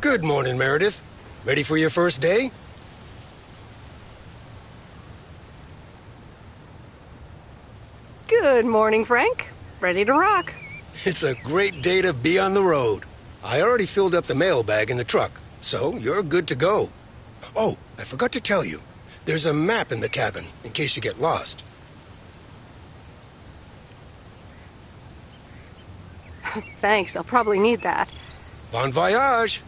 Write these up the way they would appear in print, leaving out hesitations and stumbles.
Good morning, Meredith. Ready for your first day? Good morning, Frank. Ready to rock. It's a great day to be on the road. I already filled up the mailbag in the truck, so you're good to go. Oh, I forgot to tell you. There's a map in the cabin, in case you get lost. Thanks, I'll probably need that. Bon voyage!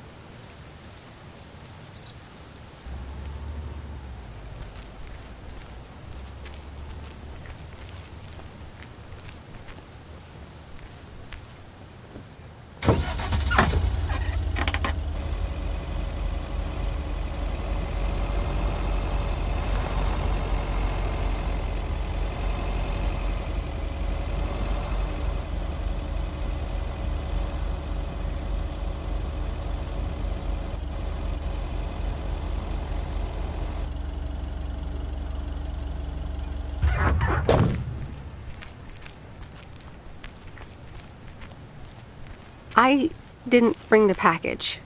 I didn't bring the package.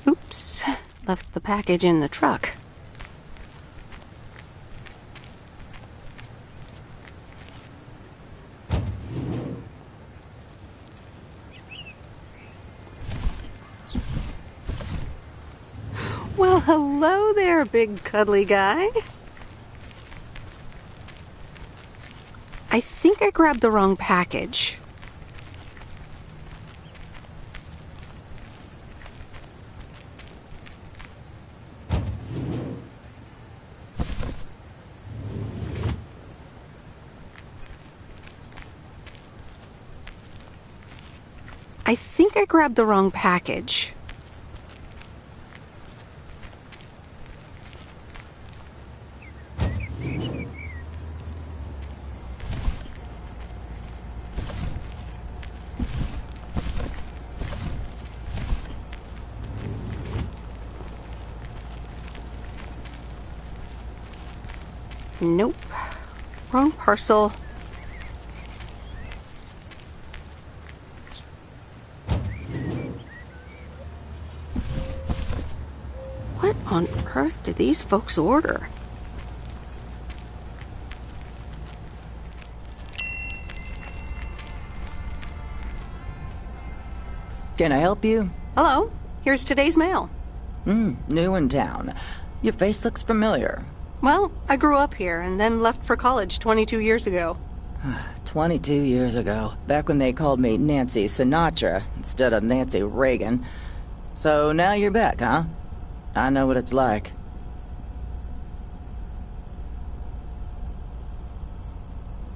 Oops, left the package in the truck. Well, hello there, big cuddly guy. I think I grabbed the wrong package. I think I grabbed the wrong package. Nope. Wrong parcel. What on earth did these folks order? Can I help you? Hello. Here's today's mail. New in town. Your face looks familiar. Well, I grew up here and then left for college 22 years ago. 22 years ago, back when they called me Nancy Sinatra instead of Nancy Reagan. So now you're back, huh? I know what it's like.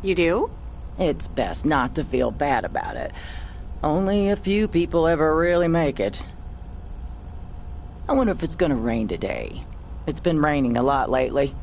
You do? It's best not to feel bad about it. Only a few people ever really make it. I wonder if it's gonna rain today. It's been raining a lot lately.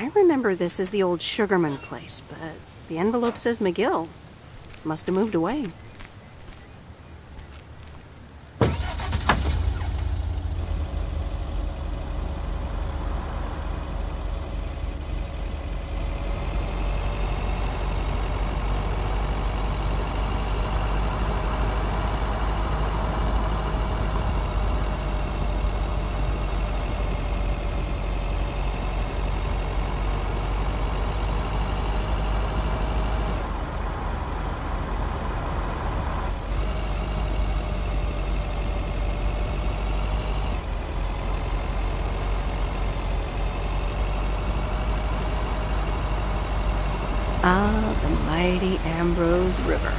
I remember this as the old Sugarman place, but the envelope says McGill. Must have moved away. Ah, the mighty Ambrose River.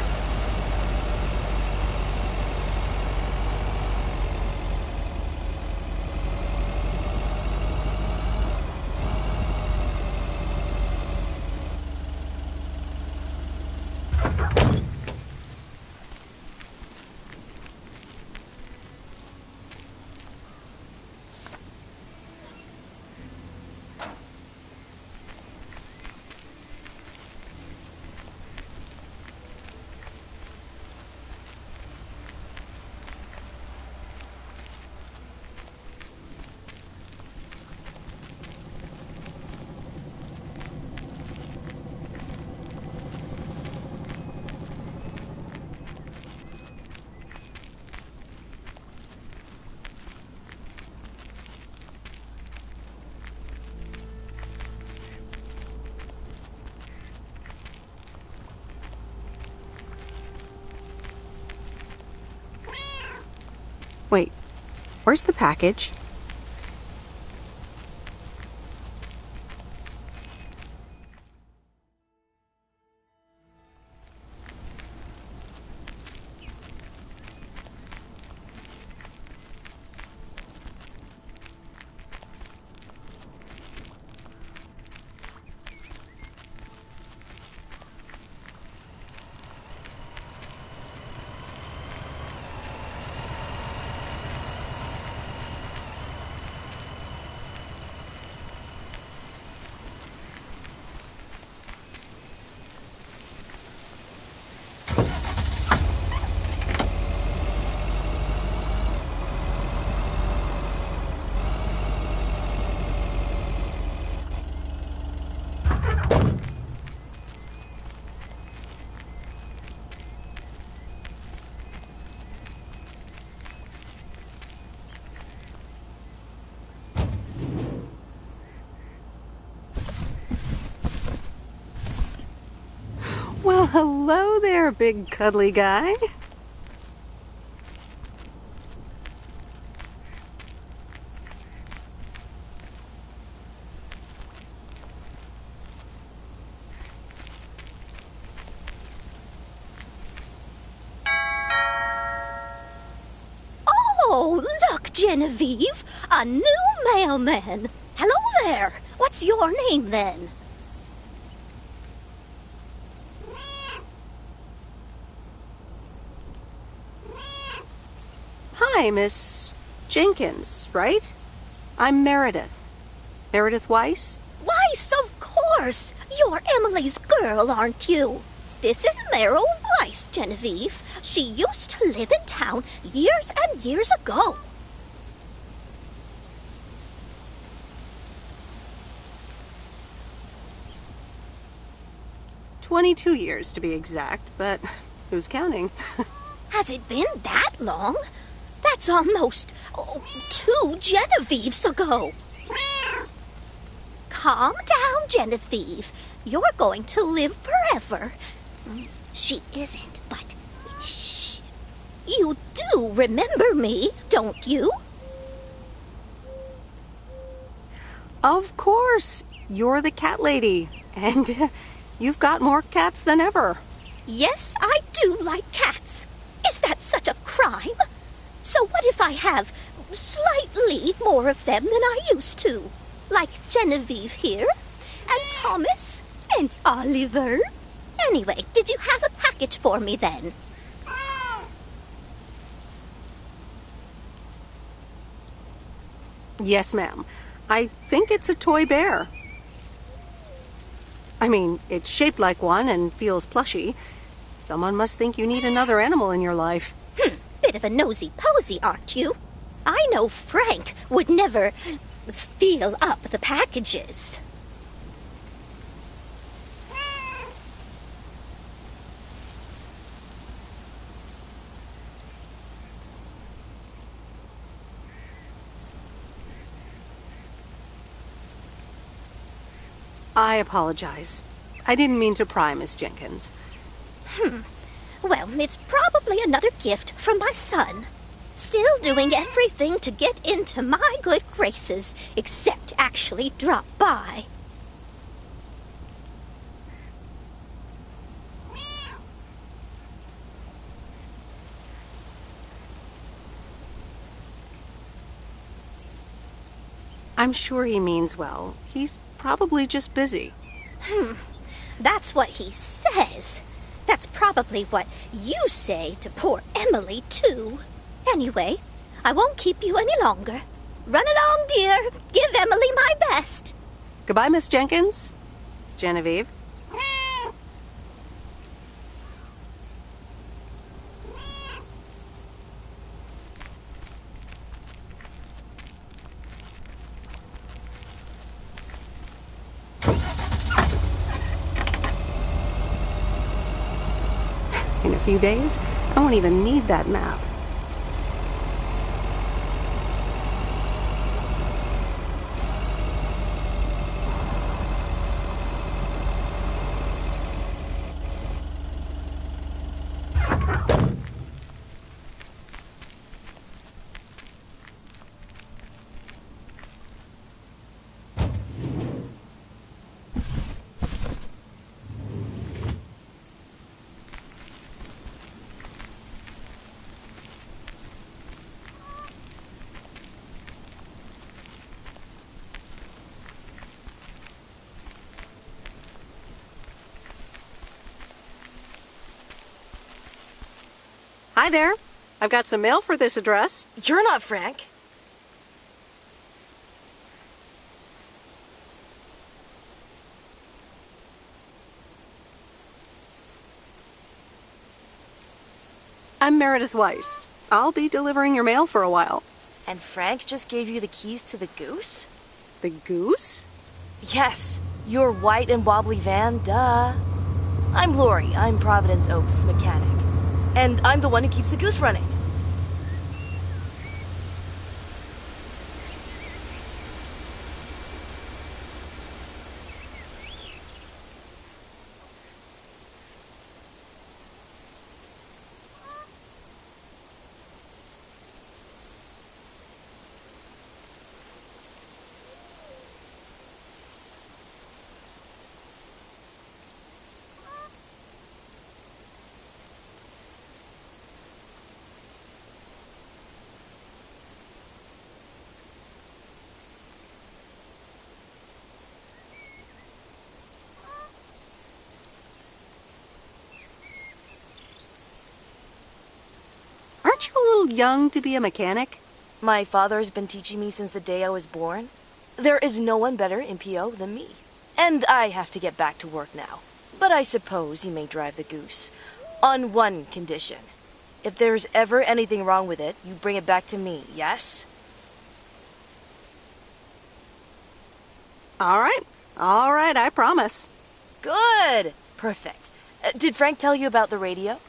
Wait, where's the package? Well, hello there, big cuddly guy. Oh, look, Genevieve, a new mailman. Hello there. What's your name, then? Hi, Miss Jenkins, right? I'm Meredith. Meredith Weiss? Weiss, of course. You're Emily's girl, aren't you? This is Meryl Weiss, Genevieve. She used to live in town years and years ago. "22 years to be exact, but who's counting?" Has it been that long? That's almost 2 Genevieves ago. Calm down, Genevieve. You're going to live forever. She isn't, but shh. You do remember me, don't you? Of course. You're the cat lady, and you've got more cats than ever. Yes, I do like cats. Is that such a crime? So what if I have slightly more of them than I used to? Like Genevieve here, and Thomas, and Oliver. Anyway, did you have a package for me then? Yes, ma'am. I think it's a toy bear. I mean, it's shaped like one and feels plushy. Someone must think you need another animal in your life. Bit of a nosy-posy, aren't you? I know Frank would never feel up the packages. I apologize. I didn't mean to pry, Miss Jenkins. Well, it's probably another gift from my son. Still doing everything to get into my good graces, except actually drop by. I'm sure he means well. He's probably just busy. That's what he says. That's probably what you say to poor Emily, too. Anyway, I won't keep you any longer. Run along, dear. Give Emily my best. Goodbye, Miss Jenkins. Genevieve. In a few days, I won't even need that map. Hi there. I've got some mail for this address. You're not Frank. I'm Meredith Weiss. I'll be delivering your mail for a while. And Frank just gave you the keys to the goose? The goose? Yes, your white and wobbly van, duh. I'm Lori. I'm Providence Oaks' mechanic. And I'm the one who keeps the goose running. Aren't you a little young to be a mechanic? My father's been teaching me since the day I was born. There is no one better in PO than me. And I have to get back to work now. But I suppose you may drive the goose. On one condition. If there's ever anything wrong with it, you bring it back to me, yes? All right, I promise. Good! Perfect. Did Frank tell you about the radio?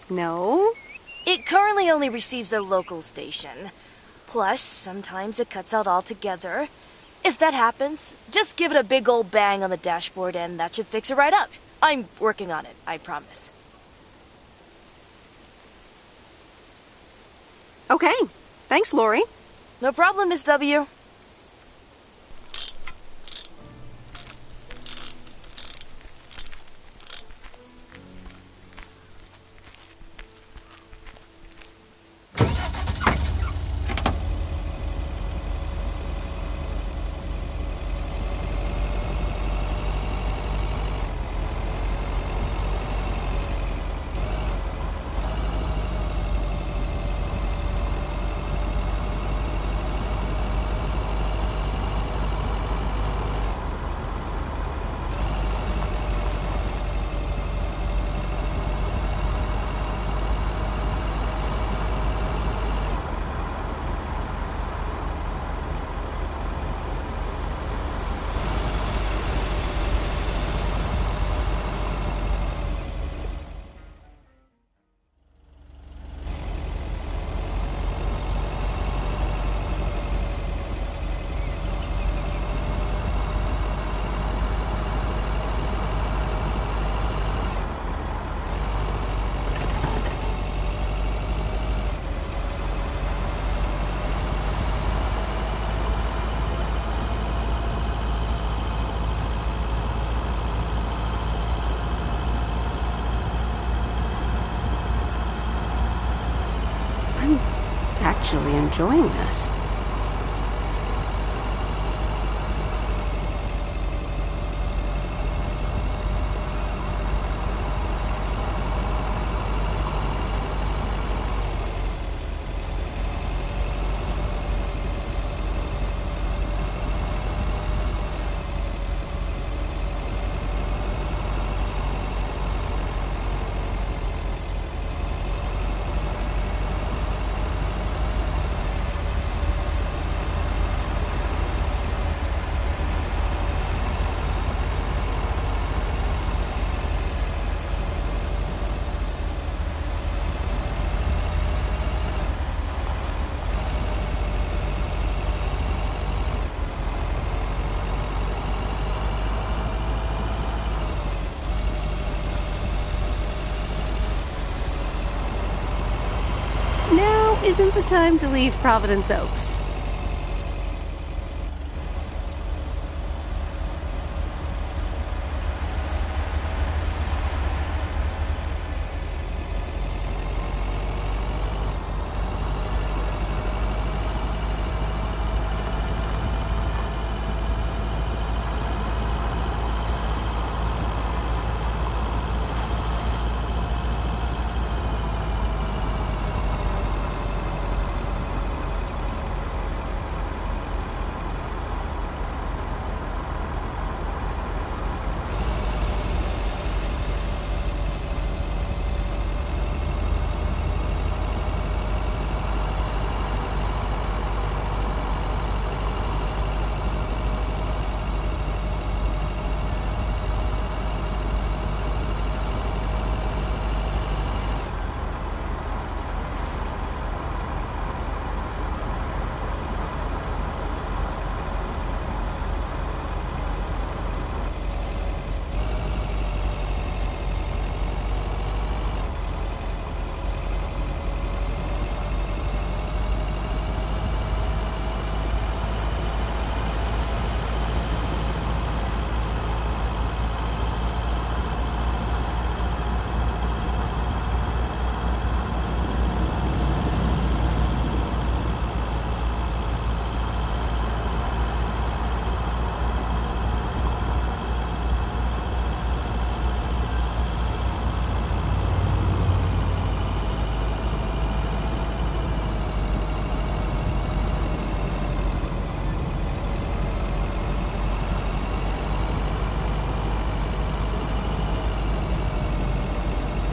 No? It currently only receives the local station. Plus, sometimes it cuts out altogether. If that happens, just give it a big old bang on the dashboard and that should fix it right up. I'm working on it, I promise. Okay. Thanks, Lori. No problem, Miss W. Actually enjoying this. isn't the time to leave Providence Oaks.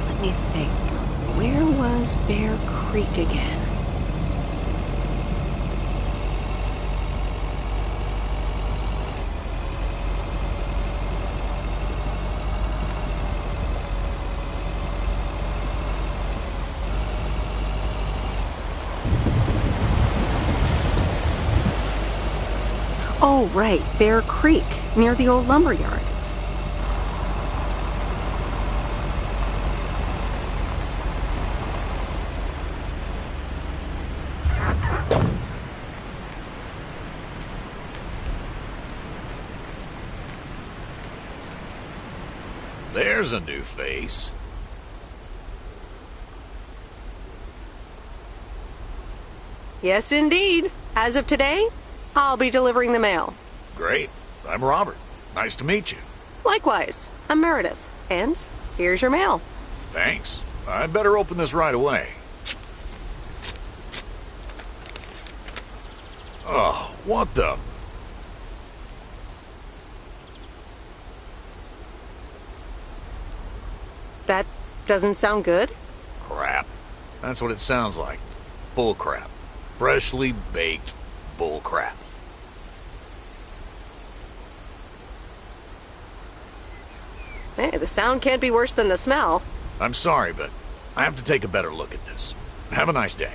Let me think. Where was Bear Creek again? Oh, right, Bear Creek, near the old lumber yard. There's a new face. Yes, indeed. As of today, I'll be delivering the mail. Great. I'm Robert. Nice to meet you. Likewise, I'm Meredith. And here's your mail. Thanks. I'd better open this right away. Oh, what the... That doesn't sound good. crap. That's what it sounds like. Bull crap. Freshly baked bull crap. Hey, the sound can't be worse than the smell. I'm sorry, but I have to take a better look at this. Have a nice day.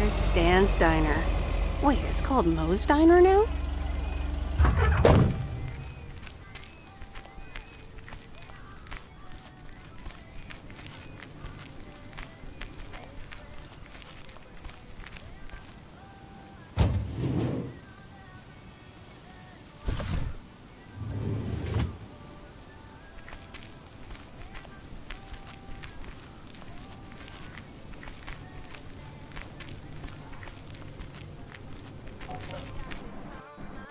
There's Stan's Diner. Wait, it's called Moe's Diner now?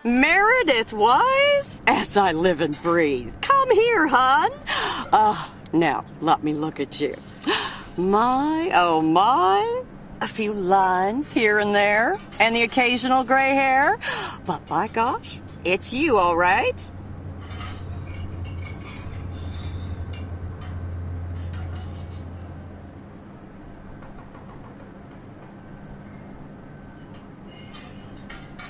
Meredith Wise, as I live and breathe. Come here, hon. Now, let me look at you. My, oh my. A few lines here and there, and the occasional gray hair. But by gosh, it's you, all right.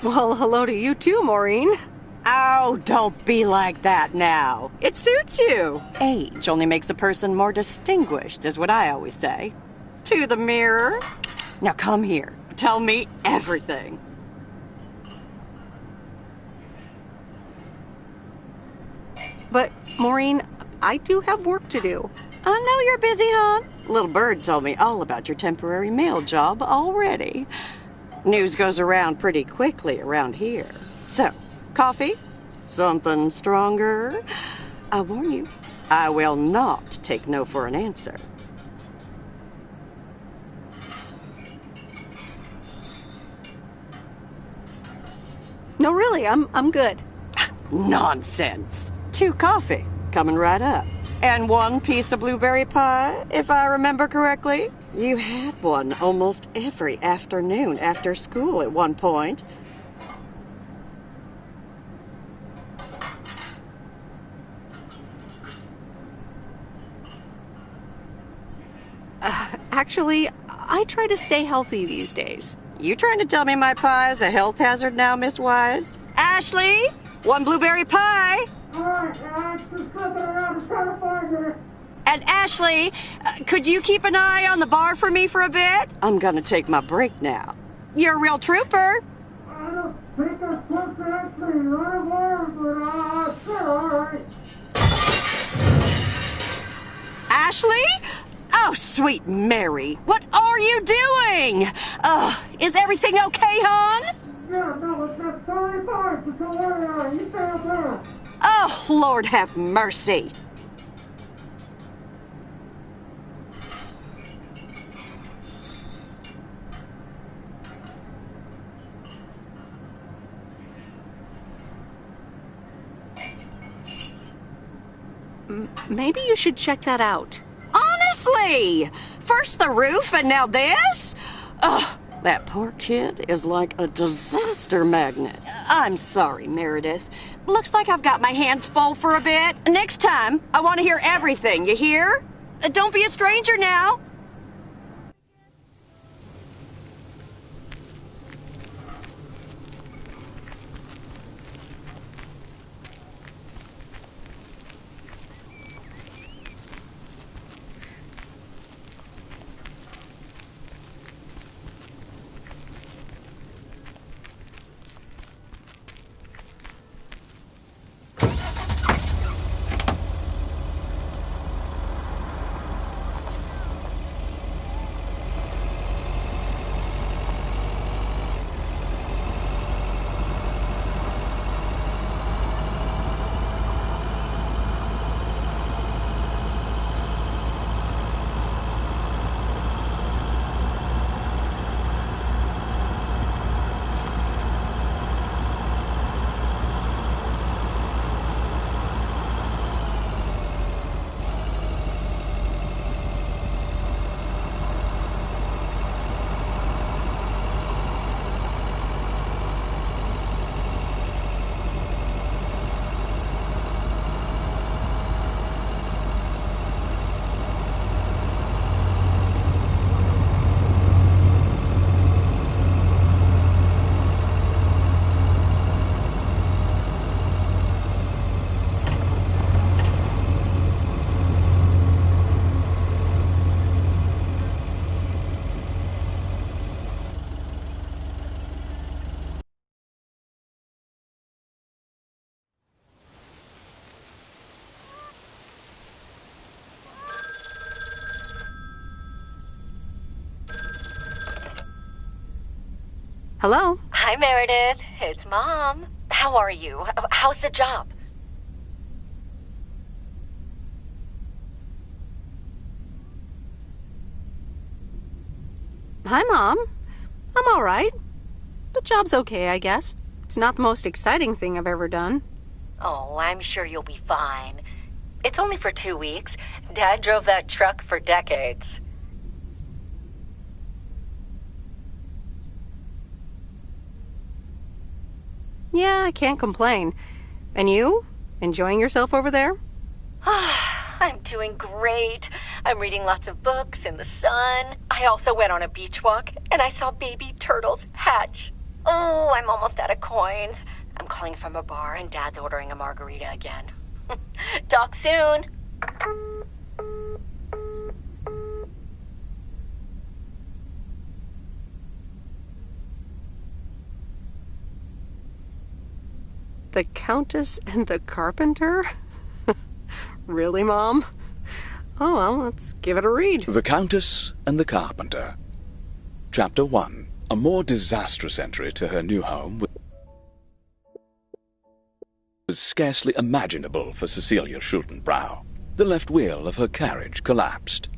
Well, hello to you too, Maureen. Oh, don't be like that now. It suits you. Age only makes a person more distinguished, is what I always say. To the mirror. Now come here. Tell me everything. But, Maureen, I do have work to do. I know you're busy, hon. Little Bird told me all about your temporary mail job already. News goes around pretty quickly around here. So, coffee? Something stronger? I warn you, I will not take no for an answer. No, really, I'm good. Nonsense. 2 coffee, coming right up. And 1 piece of blueberry pie, if I remember correctly. You had one almost every afternoon after school at one point. Actually, I try to stay healthy these days. You trying to tell me my pie is a health hazard now, Miss Wise? Ashley, 1 blueberry pie. And Ashley, could you keep an eye on the bar for me for a bit? I'm gonna take my break now. You're a real trooper. I don't think I'm supposed to actually run a bar, but sure, all right. Ashley? Oh, sweet Mary, what are you doing? Is everything okay, hon? Yeah, no, it's just totally fine, so don't worry, you stay up there. Oh, Lord have mercy. Maybe you should check that out. Honestly! First the roof and now this? Ugh, that poor kid is like a disaster magnet. I'm sorry, Meredith. Looks like I've got my hands full for a bit. Next time, I want to hear everything, you hear? Don't be a stranger now. Hello? Hi, Meredith. It's Mom. How are you? How's the job? Hi, Mom. I'm all right. The job's okay, I guess. It's not the most exciting thing I've ever done. Oh, I'm sure you'll be fine. It's only for 2 weeks. Dad drove that truck for decades. Yeah, I can't complain. And you? Enjoying yourself over there? I'm doing great. I'm reading lots of books in the sun. I also went on a beach walk, and I saw baby turtles hatch. Oh, I'm almost out of coins. I'm calling from a bar, and Dad's ordering a margarita again. Talk soon. The Countess and the Carpenter? Really, Mom? Oh, well, let's give it a read. The Countess and the Carpenter. Chapter 1. A more disastrous entry to her new home was scarcely imaginable for Cecilia Schultenbrow. The left wheel of her carriage collapsed.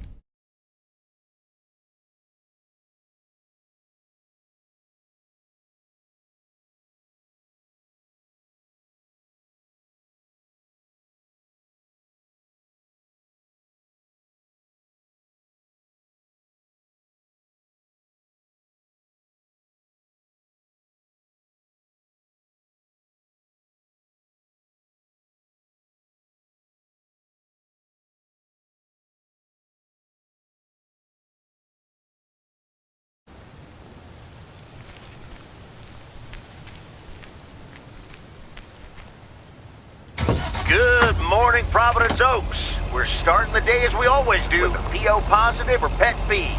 Good morning, Providence Oaks. We're starting the day as we always do, with a PO positive or pet peeve,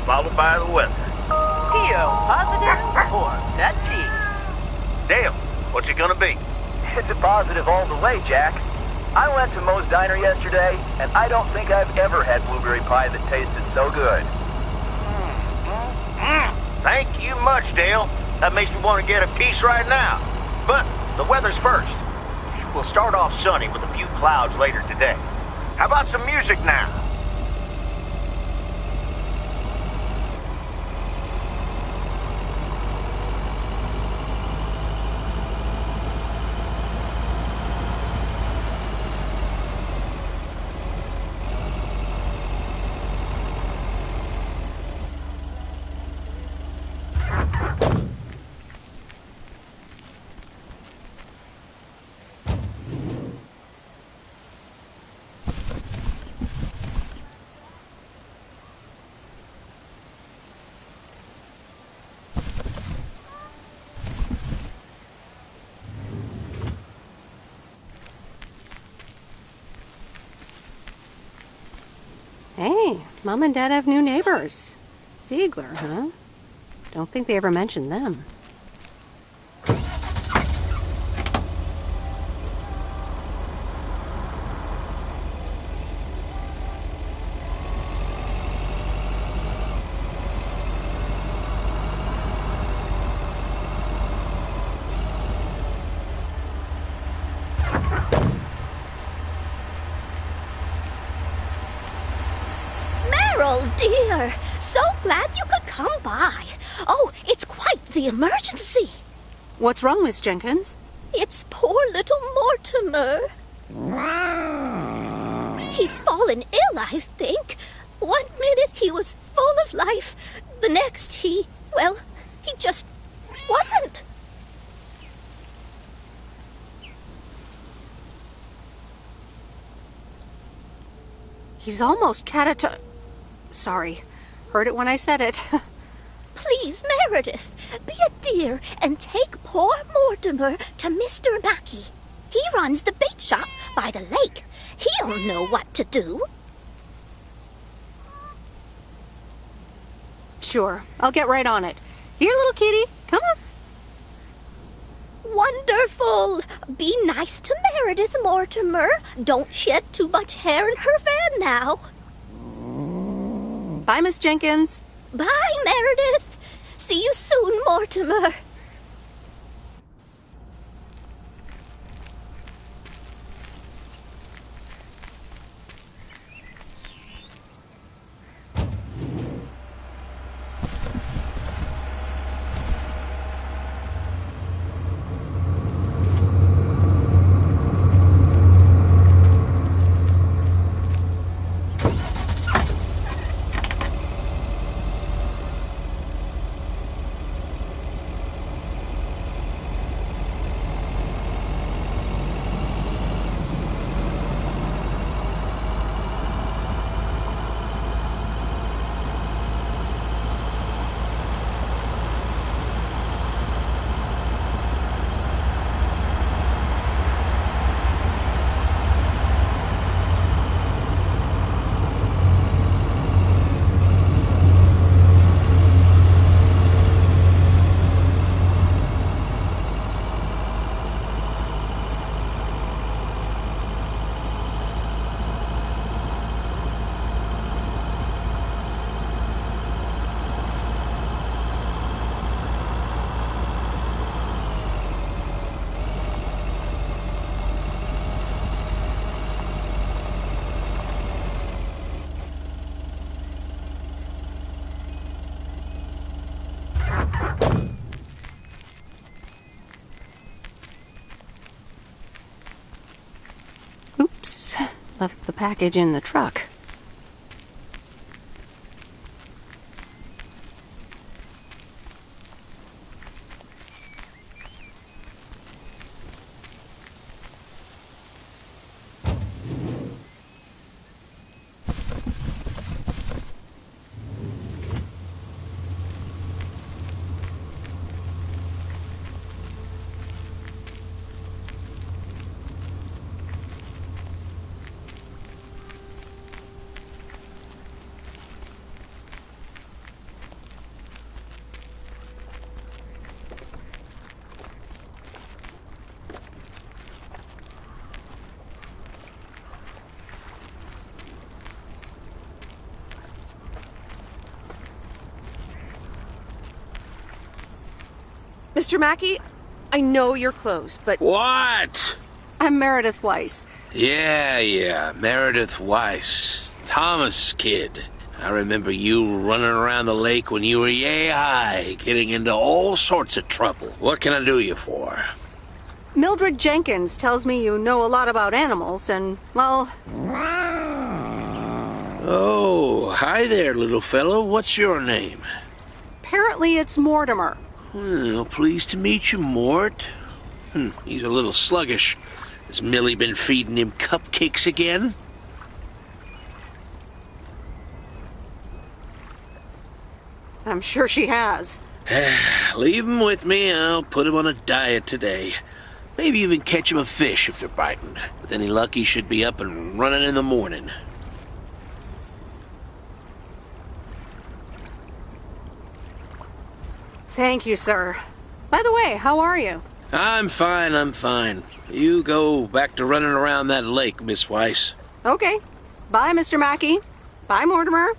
followed by the weather. PO positive or pet peeve? Dale, what's it gonna be? It's a positive all the way, Jack. I went to Moe's Diner yesterday, and I don't think I've ever had blueberry pie that tasted so good. Thank you much, Dale. That makes me want to get a piece right now. But the weather's first. We'll start off sunny with a few clouds later today. How about some music now? Hey, Mom and Dad have new neighbors. Ziegler, huh? Don't think they ever mentioned them. Dear, so glad you could come by. Oh, it's quite the emergency. What's wrong, Miss Jenkins? It's poor little Mortimer. He's fallen ill, I think. 1 minute he was full of life. The next he just wasn't. He's almost Sorry. Heard it when I said it. Please, Meredith, be a dear and take poor Mortimer to Mr. Mackey. He runs the bait shop by the lake. He'll know what to do. Sure, I'll get right on it. Here, little kitty, come on. Wonderful. Be nice to Meredith, Mortimer. Don't shed too much hair in her van now. Bye, Miss Jenkins. Bye, Meredith. See you soon, Mortimer. Oops. Left the package in the truck. Mr. Mackey, I know you're close, but... What? I'm Meredith Weiss. Yeah, Meredith Weiss. Thomas' kid. I remember you running around the lake when you were yay high, getting into all sorts of trouble. What can I do you for? Mildred Jenkins tells me you know a lot about animals, and, well... Oh, hi there, little fellow. What's your name? Apparently it's Mortimer. Well, pleased to meet you, Mort. He's a little sluggish. Has Millie been feeding him cupcakes again? I'm sure she has. Leave him with me. I'll put him on a diet today. Maybe even catch him a fish if they're biting. With any luck, he should be up and running in the morning. Thank you, sir. By the way, how are you? I'm fine. You go back to running around that lake, Miss Weiss. Okay. Bye, Mr. Mackey. Bye, Mortimer.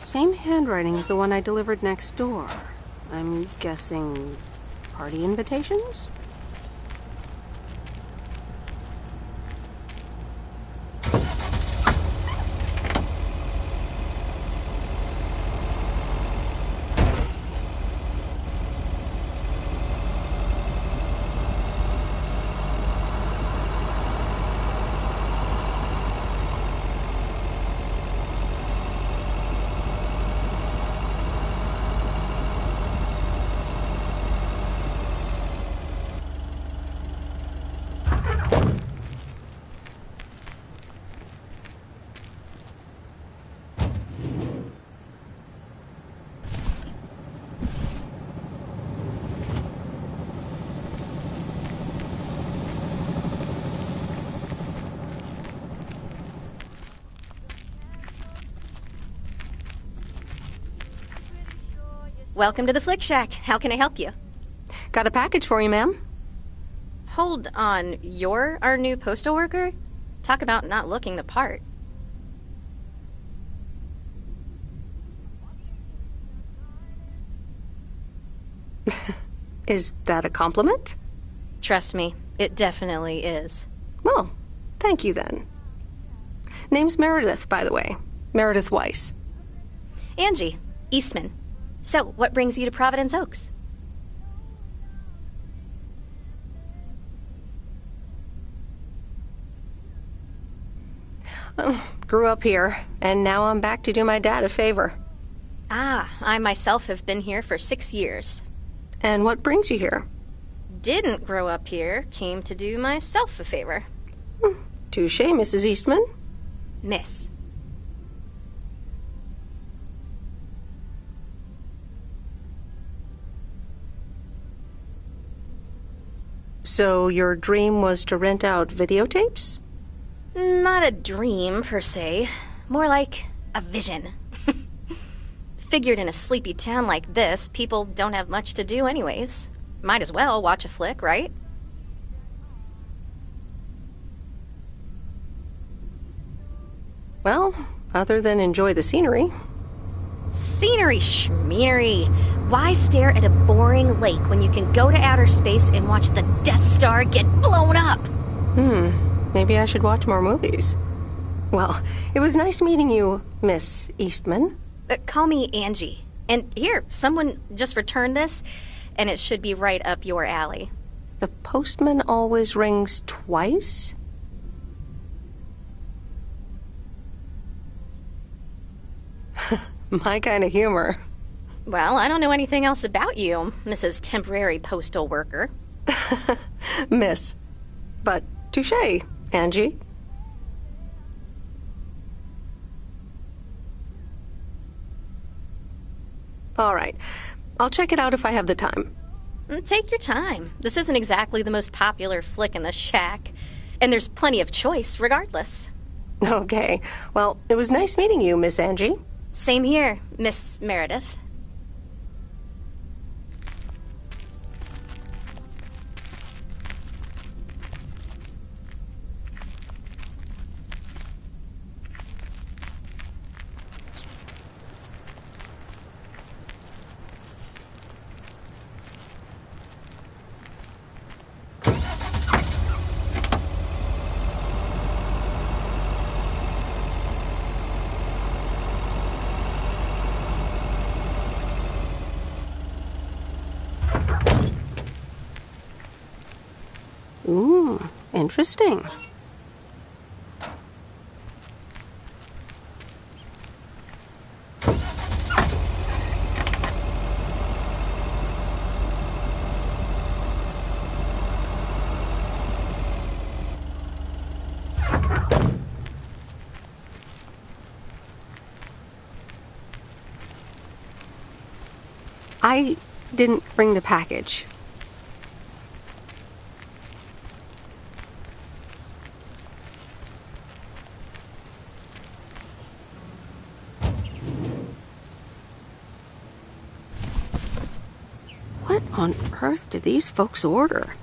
Same handwriting as the one I delivered next door. I'm guessing party invitations? Welcome to the Flick Shack. How can I help you? Got a package for you, ma'am. Hold on, you're our new postal worker? Talk about not looking the part. Is that a compliment? Trust me, it definitely is. Well, thank you then. Name's Meredith, by the way. Meredith Weiss. Angie, Eastman. So, what brings you to Providence Oaks? Grew up here, and now I'm back to do my dad a favor. Ah, I myself have been here for 6 years. And what brings you here? Didn't grow up here, came to do myself a favor. Touché, Mrs. Eastman. Miss. So your dream was to rent out videotapes? Not a dream, per se. More like a vision. Figured in a sleepy town like this, people don't have much to do anyways. Might as well watch a flick, right? Well, other than enjoy the scenery. Scenery schmeary. Why stare at a boring lake when you can go to outer space and watch the Death Star get blown up? Maybe I should watch more movies. Well, it was nice meeting you, Miss Eastman. Call me Angie. And here, someone just returned this, and it should be right up your alley. The postman always rings twice? My kind of humor. Well, I don't know anything else about you, Mrs. Temporary Postal Worker. Miss. But touché, Angie. All right. I'll check it out if I have the time. Take your time. This isn't exactly the most popular flick in the shack, and there's plenty of choice regardless. Okay. Well, it was nice meeting you, Miss Angie. Same here, Miss Meredith. Ooh, interesting. I didn't bring the package. What on earth did these folks order?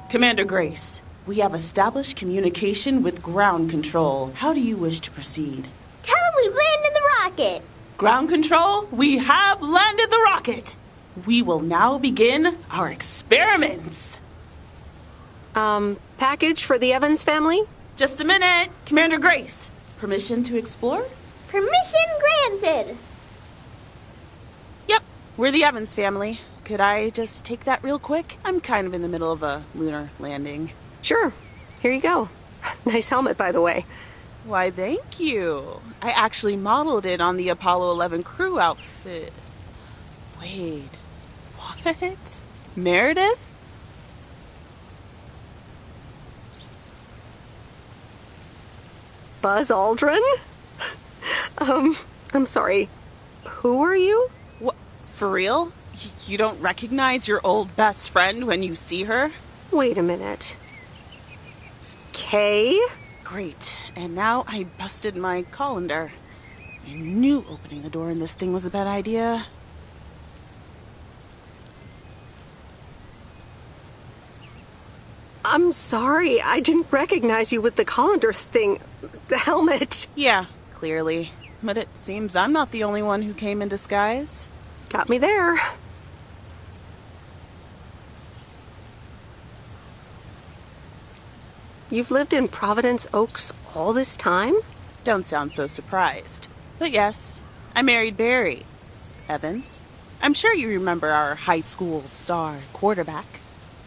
Commander Grace, we have established communication with ground control. How do you wish to proceed? Tell them we've landed the rocket. Ground control, we have landed the rocket. We will now begin our experiments. Package for the Evans family? Just a minute. Commander Grace, permission to explore? Permission granted. Yep, we're the Evans family. Could I just take that real quick? I'm kind of in the middle of a lunar landing. Sure. Here you go. Nice helmet, by the way. Why, thank you. I actually modeled it on the Apollo 11 crew outfit. Wait, what? Meredith? Buzz Aldrin? I'm sorry. Who are you? What? For real? You don't recognize your old best friend when you see her? Wait a minute. Kay? Great. And now I busted my colander. I knew opening the door in this thing was a bad idea. I'm sorry, I didn't recognize you with the colander thing. The helmet. Yeah, clearly. But it seems I'm not the only one who came in disguise. Got me there. You've lived in Providence Oaks all this time? Don't sound so surprised. But yes, I married Barry Evans. I'm sure you remember our high school star quarterback.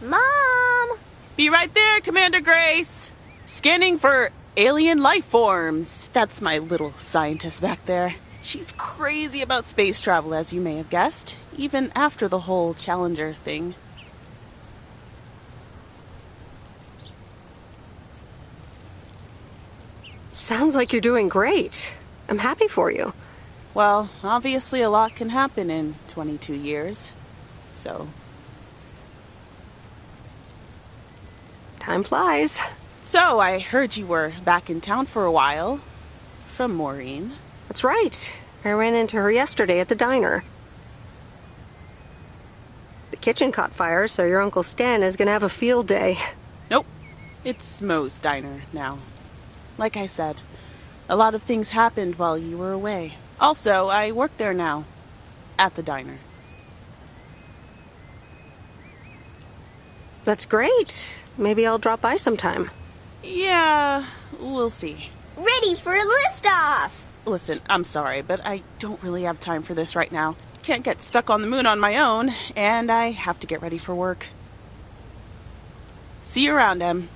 Mom! Be right there, Commander Grace! Scanning for alien life forms. That's my little scientist back there. She's crazy about space travel, as you may have guessed, even after the whole Challenger thing. Sounds like you're doing great. I'm happy for you. Well, obviously a lot can happen in 22 years. So... time flies. So, I heard you were back in town for a while. From Maureen. That's right. I ran into her yesterday at the diner. The kitchen caught fire, so your Uncle Stan is gonna have a field day. Nope. It's Mo's diner now. Like I said, a lot of things happened while you were away. Also, I work there now. At the diner. That's great. Maybe I'll drop by sometime. Yeah, we'll see. Ready for a liftoff! Listen, I'm sorry, but I don't really have time for this right now. Can't get stuck on the moon on my own, and I have to get ready for work. See you around, Em.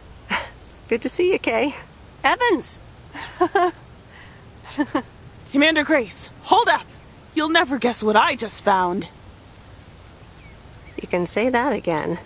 Good to see you, Kay. Evans! Commander Grace, hold up! You'll never guess what I just found. You can say that again.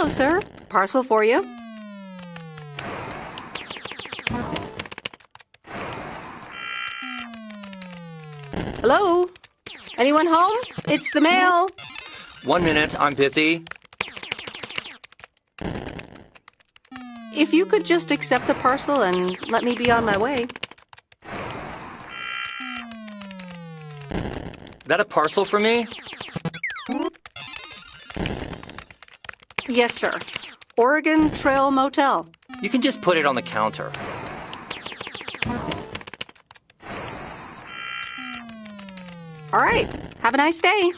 Hello, sir. Parcel for you. Hello? Anyone home? It's the mail. 1 minute, I'm busy. If you could just accept the parcel and let me be on my way. That a parcel for me? Yes, sir. Oregon Trail Motel. You can just put it on the counter. All right. Have a nice day.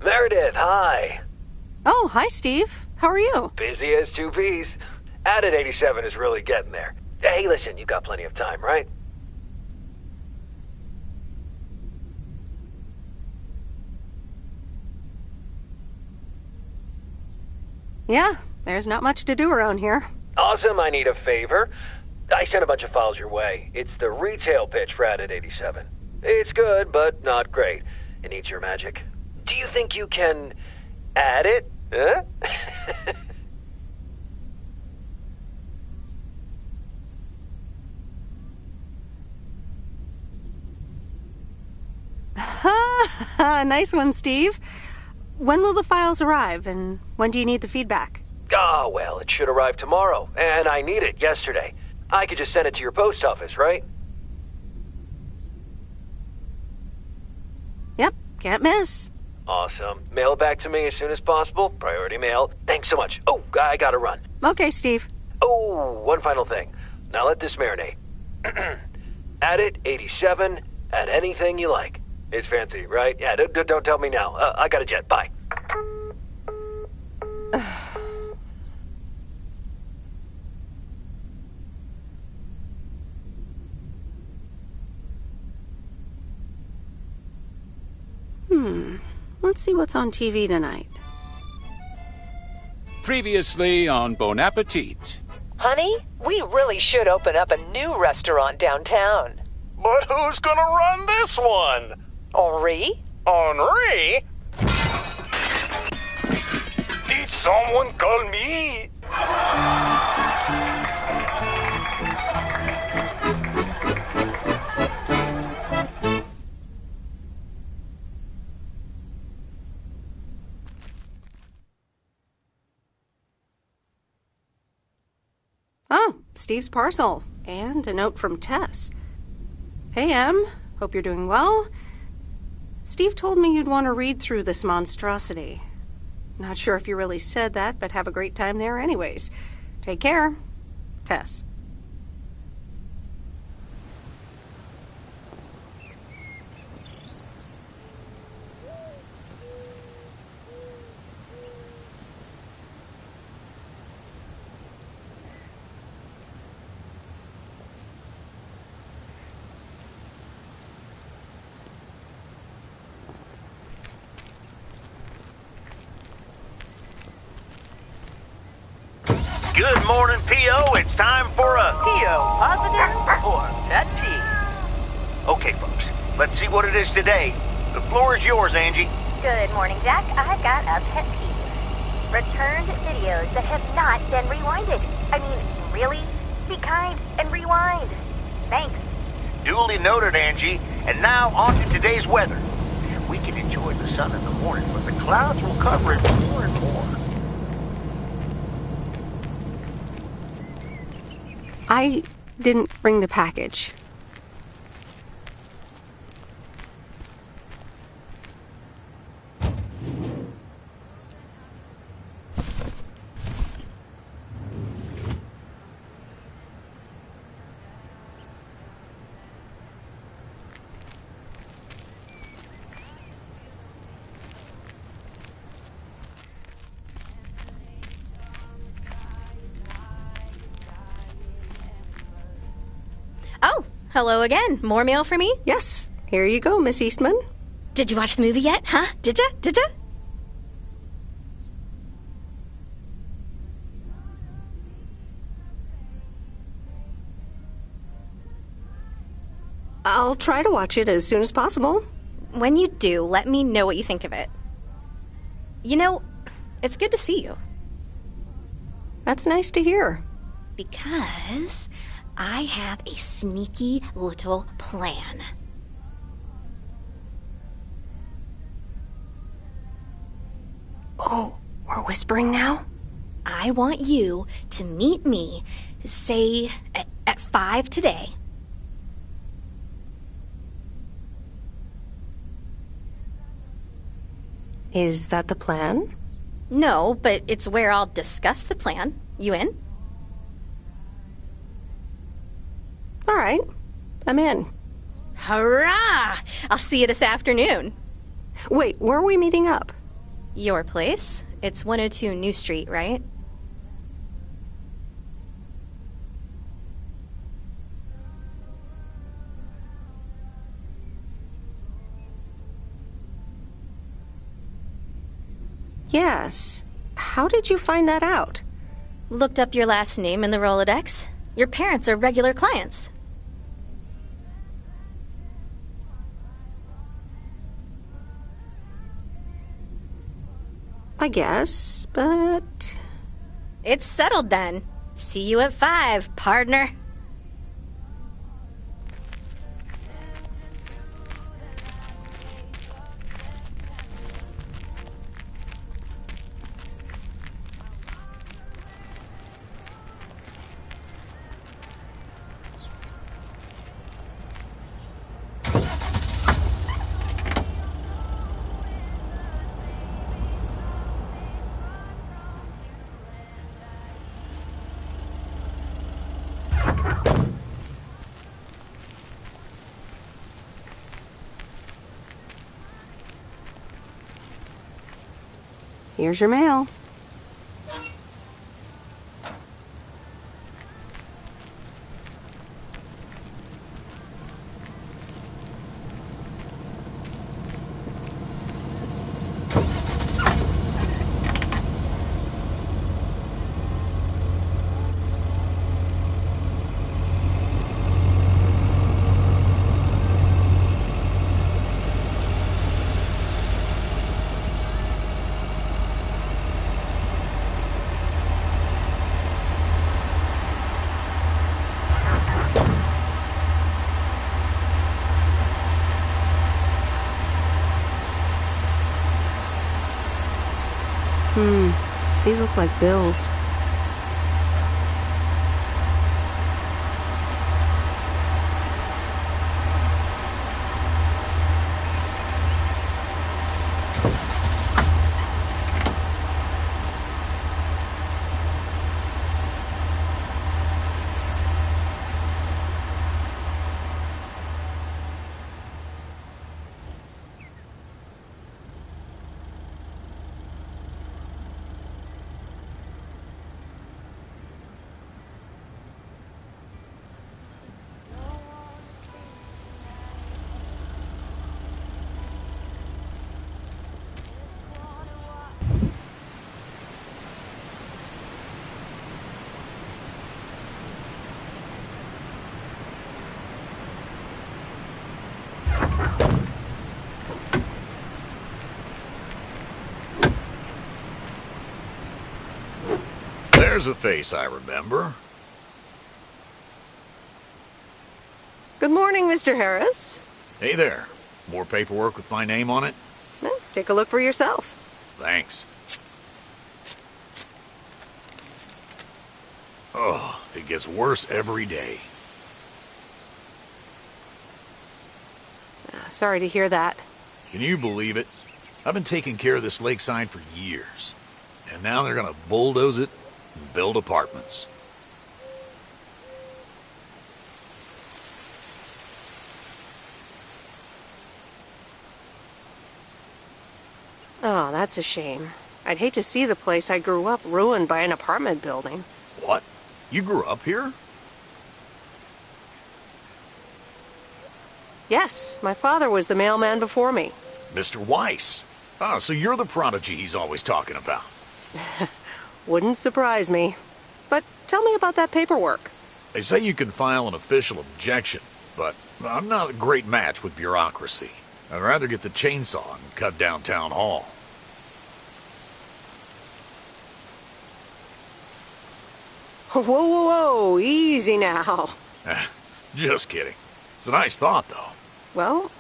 Meredith, hi. Oh, hi, Steve. How are you? Busy as two peas. Added 87 is really getting there. Hey, listen, you got plenty of time, right? Yeah, there's not much to do around here. Awesome, I need a favor. I sent a bunch of files your way. It's the retail pitch for Added 87. It's good, but not great. It needs your magic. Do you think you can add it? Huh? Nice one, Steve. When will the files arrive, and when do you need the feedback? Oh, well, it should arrive tomorrow, and I need it yesterday. I could just send it to your post office, right? Yep, can't miss. Awesome. Mail it back to me as soon as possible. Priority mail. Thanks so much. Oh, I gotta run. Okay, Steve. Oh, one final thing. Now let this marinate. Add it, 87, add anything you like. It's fancy, right? Yeah, don't tell me now. I got a jet. Bye. Let's see what's on TV tonight. Previously on Bon Appetit. Honey, we really should open up a new restaurant downtown. But who's gonna run this one? Henri? Henri? Did someone call me? Oh, Steve's parcel. And a note from Tess. Hey, Em. Hope you're doing well. Steve told me you'd want to read through this monstrosity. Not sure if you really said that, but have a great time there anyways. Take care. Tess. Good morning, P.O. It's time for a... P.O. positive or pet peeve? Okay, folks. Let's see what it is today. The floor is yours, Angie. Good morning, Jack. I've got a pet peeve. Returned videos that have not been rewinded. I mean, really? Be kind and rewind. Thanks. Duly noted, Angie. And now on to today's weather. We can enjoy the sun in the morning, but the clouds will cover it more and more. I didn't bring the package. Oh, hello again. More mail for me? Yes. Here you go, Miss Eastman. Did you watch the movie yet, huh? Did ya? I'll try to watch it as soon as possible. When you do, let me know what you think of it. You know, it's good to see you. That's nice to hear. Because I have a sneaky little plan. Oh, we're whispering now? I want you to meet me, say, at 5 today. Is that the plan? No, but it's where I'll discuss the plan. You in? All right. I'm in. Hurrah! I'll see you this afternoon. Wait, where are we meeting up? Your place? It's 102 New Street, right? Yes. How did you find that out? Looked up your last name in the Rolodex. Your parents are regular clients. I guess, but... It's settled then. See you at 5, partner. Here's your mail. These look like bills. There's a face I remember. Good morning, Mr. Harris. Hey there. More paperwork with my name on it? Well, take a look for yourself. Thanks. Oh, it gets worse every day. Sorry to hear that. Can you believe it? I've been taking care of this lakeside for years. And now they're gonna bulldoze it and build apartments. Oh, that's a shame. I'd hate to see the place I grew up ruined by an apartment building. What? You grew up here? Yes, my father was the mailman before me. Mr. Weiss. Oh, so you're the prodigy he's always talking about. Wouldn't surprise me. But tell me about that paperwork. They say you can file an official objection, but I'm not a great match with bureaucracy. I'd rather get the chainsaw and cut down town hall. Whoa, whoa, whoa, easy now. Just kidding. It's a nice thought, though. Well,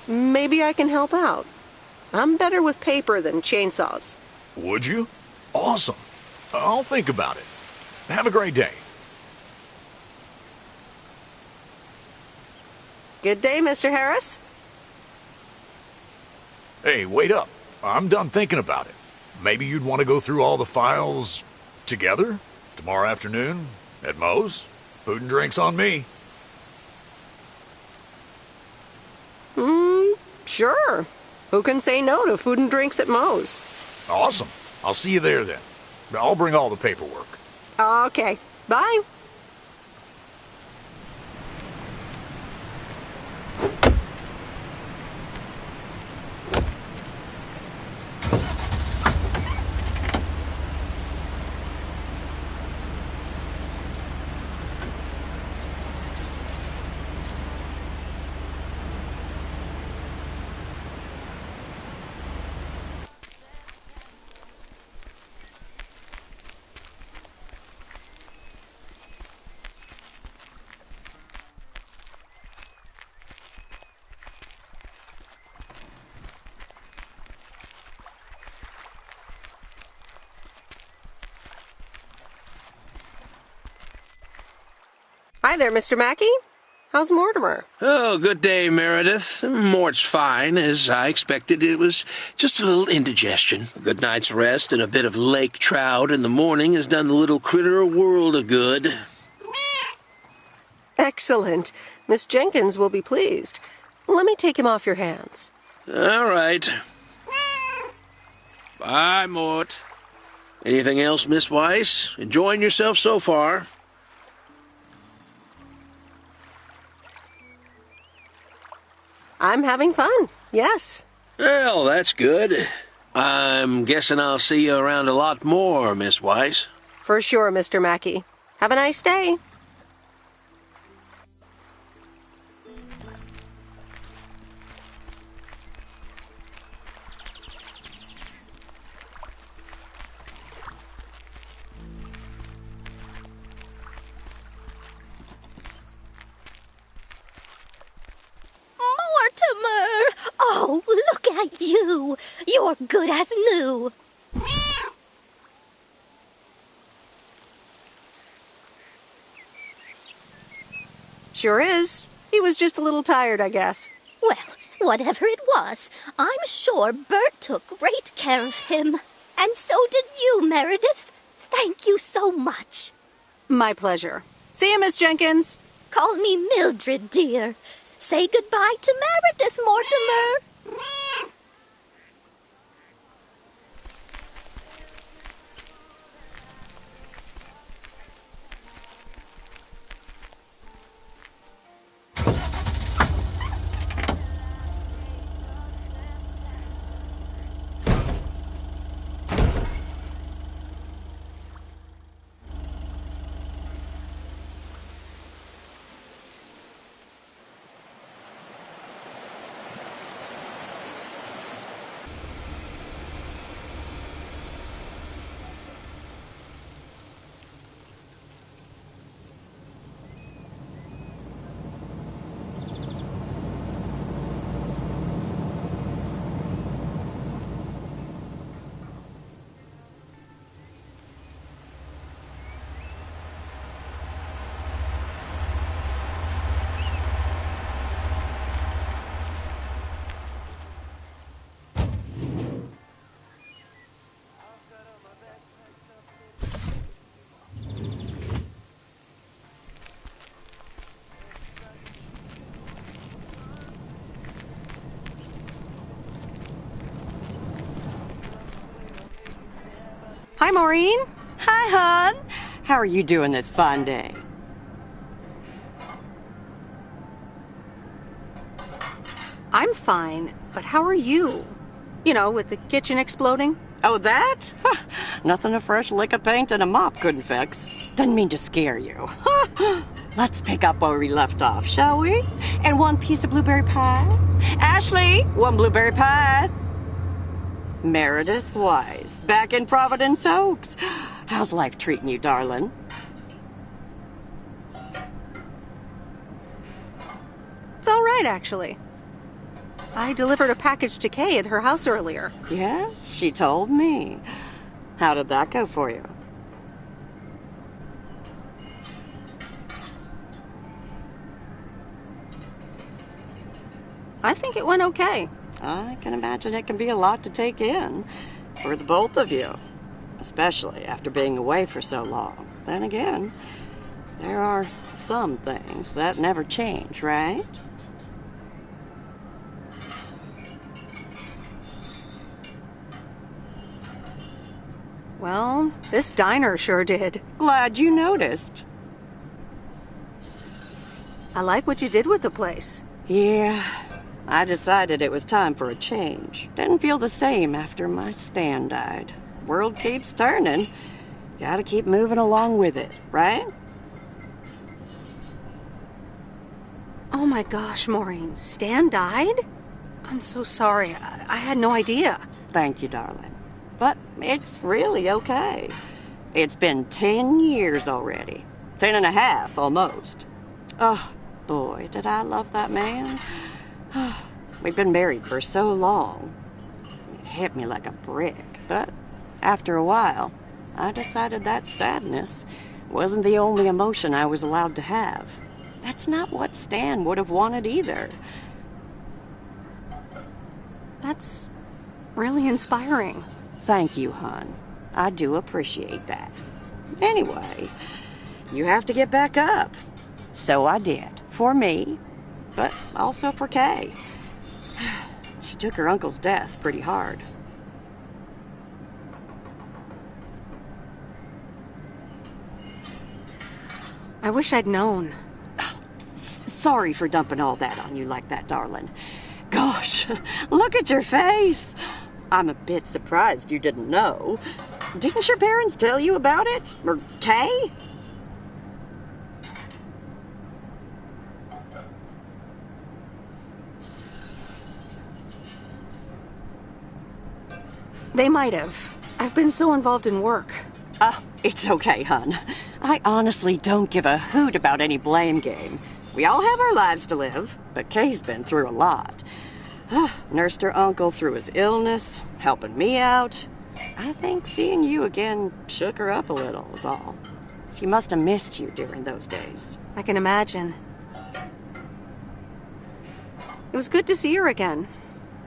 maybe I can help out. I'm better with paper than chainsaws. Would you? Awesome. I'll think about it. Have a great day. Good day, Mr. Harris. Hey, wait up. I'm done thinking about it. Maybe you'd want to go through all the files together? Tomorrow afternoon? At Moe's? Food and drinks on me. Sure. Who can say no to food and drinks at Moe's? Awesome. I'll see you there then. I'll bring all the paperwork. Okay. Bye. Hi there, Mr. Mackey. How's Mortimer? Oh, good day, Meredith. Mort's fine. As I expected, it was just a little indigestion. A good night's rest and a bit of lake trout in the morning has done the little critter a world of good. Excellent. Miss Jenkins will be pleased. Let me take him off your hands. All right. Bye, Mort. Anything else, Miss Weiss? Enjoying yourself so far? I'm having fun, yes. Well, that's good. I'm guessing I'll see you around a lot more, Miss Weiss. For sure, Mr. Mackey. Have a nice day. Mortimer! Oh, look at you! You're good as new. Sure is. He was just a little tired, I guess. Well, whatever it was, I'm sure Bert took great care of him. And so did you, Meredith. Thank you so much. My pleasure. See you, Miss Jenkins. Call me Mildred, dear. Say goodbye to Meredith, Mortimer. Hi, Maureen. Hi, hon. How are you doing this fine day? I'm fine, but how are you? You know, with the kitchen exploding? Oh, that? Nothing a fresh lick of paint and a mop couldn't fix. Didn't mean to scare you. Let's pick up where we left off, shall we? And one piece of blueberry pie? Ashley, one blueberry pie. Meredith Wise, back in Providence Oaks. How's life treating you, darling? It's all right, actually. I delivered a package to Kay at her house earlier. Yeah, she told me. How did that go for you? I think it went okay. I can imagine it can be a lot to take in for the both of you, especially after being away for so long. Then again, there are some things that never change, right? Well, this diner sure did. Glad you noticed. I like what you did with the place. Yeah, I decided it was time for a change. Didn't feel the same after my Stan died. World keeps turning. Gotta keep moving along with it, right? Oh my gosh, Maureen, Stan died? I'm so sorry. I had no idea. Thank you, darling. But it's really okay. It's been 10 years already. 10 and a half, almost. Oh, boy, did I love that man. We'd been married for so long. It hit me like a brick. But after a while, I decided that sadness wasn't the only emotion I was allowed to have. That's not what Stan would have wanted either. That's really inspiring. Thank you, hon. I do appreciate that. Anyway, you have to get back up. So I did. For me, but also for Kay. She took her uncle's death pretty hard. I wish I'd known. Sorry for dumping all that on you like that, darling. Gosh, look at your face. I'm a bit surprised you didn't know. Didn't your parents tell you about it? Or Kay? They might have. I've been so involved in work. Oh, it's okay, hon. I honestly don't give a hoot about any blame game. We all have our lives to live, but Kay's been through a lot. Nursed her uncle through his illness, helping me out. I think seeing you again shook her up a little, is all. She must have missed you during those days. I can imagine. It was good to see her again.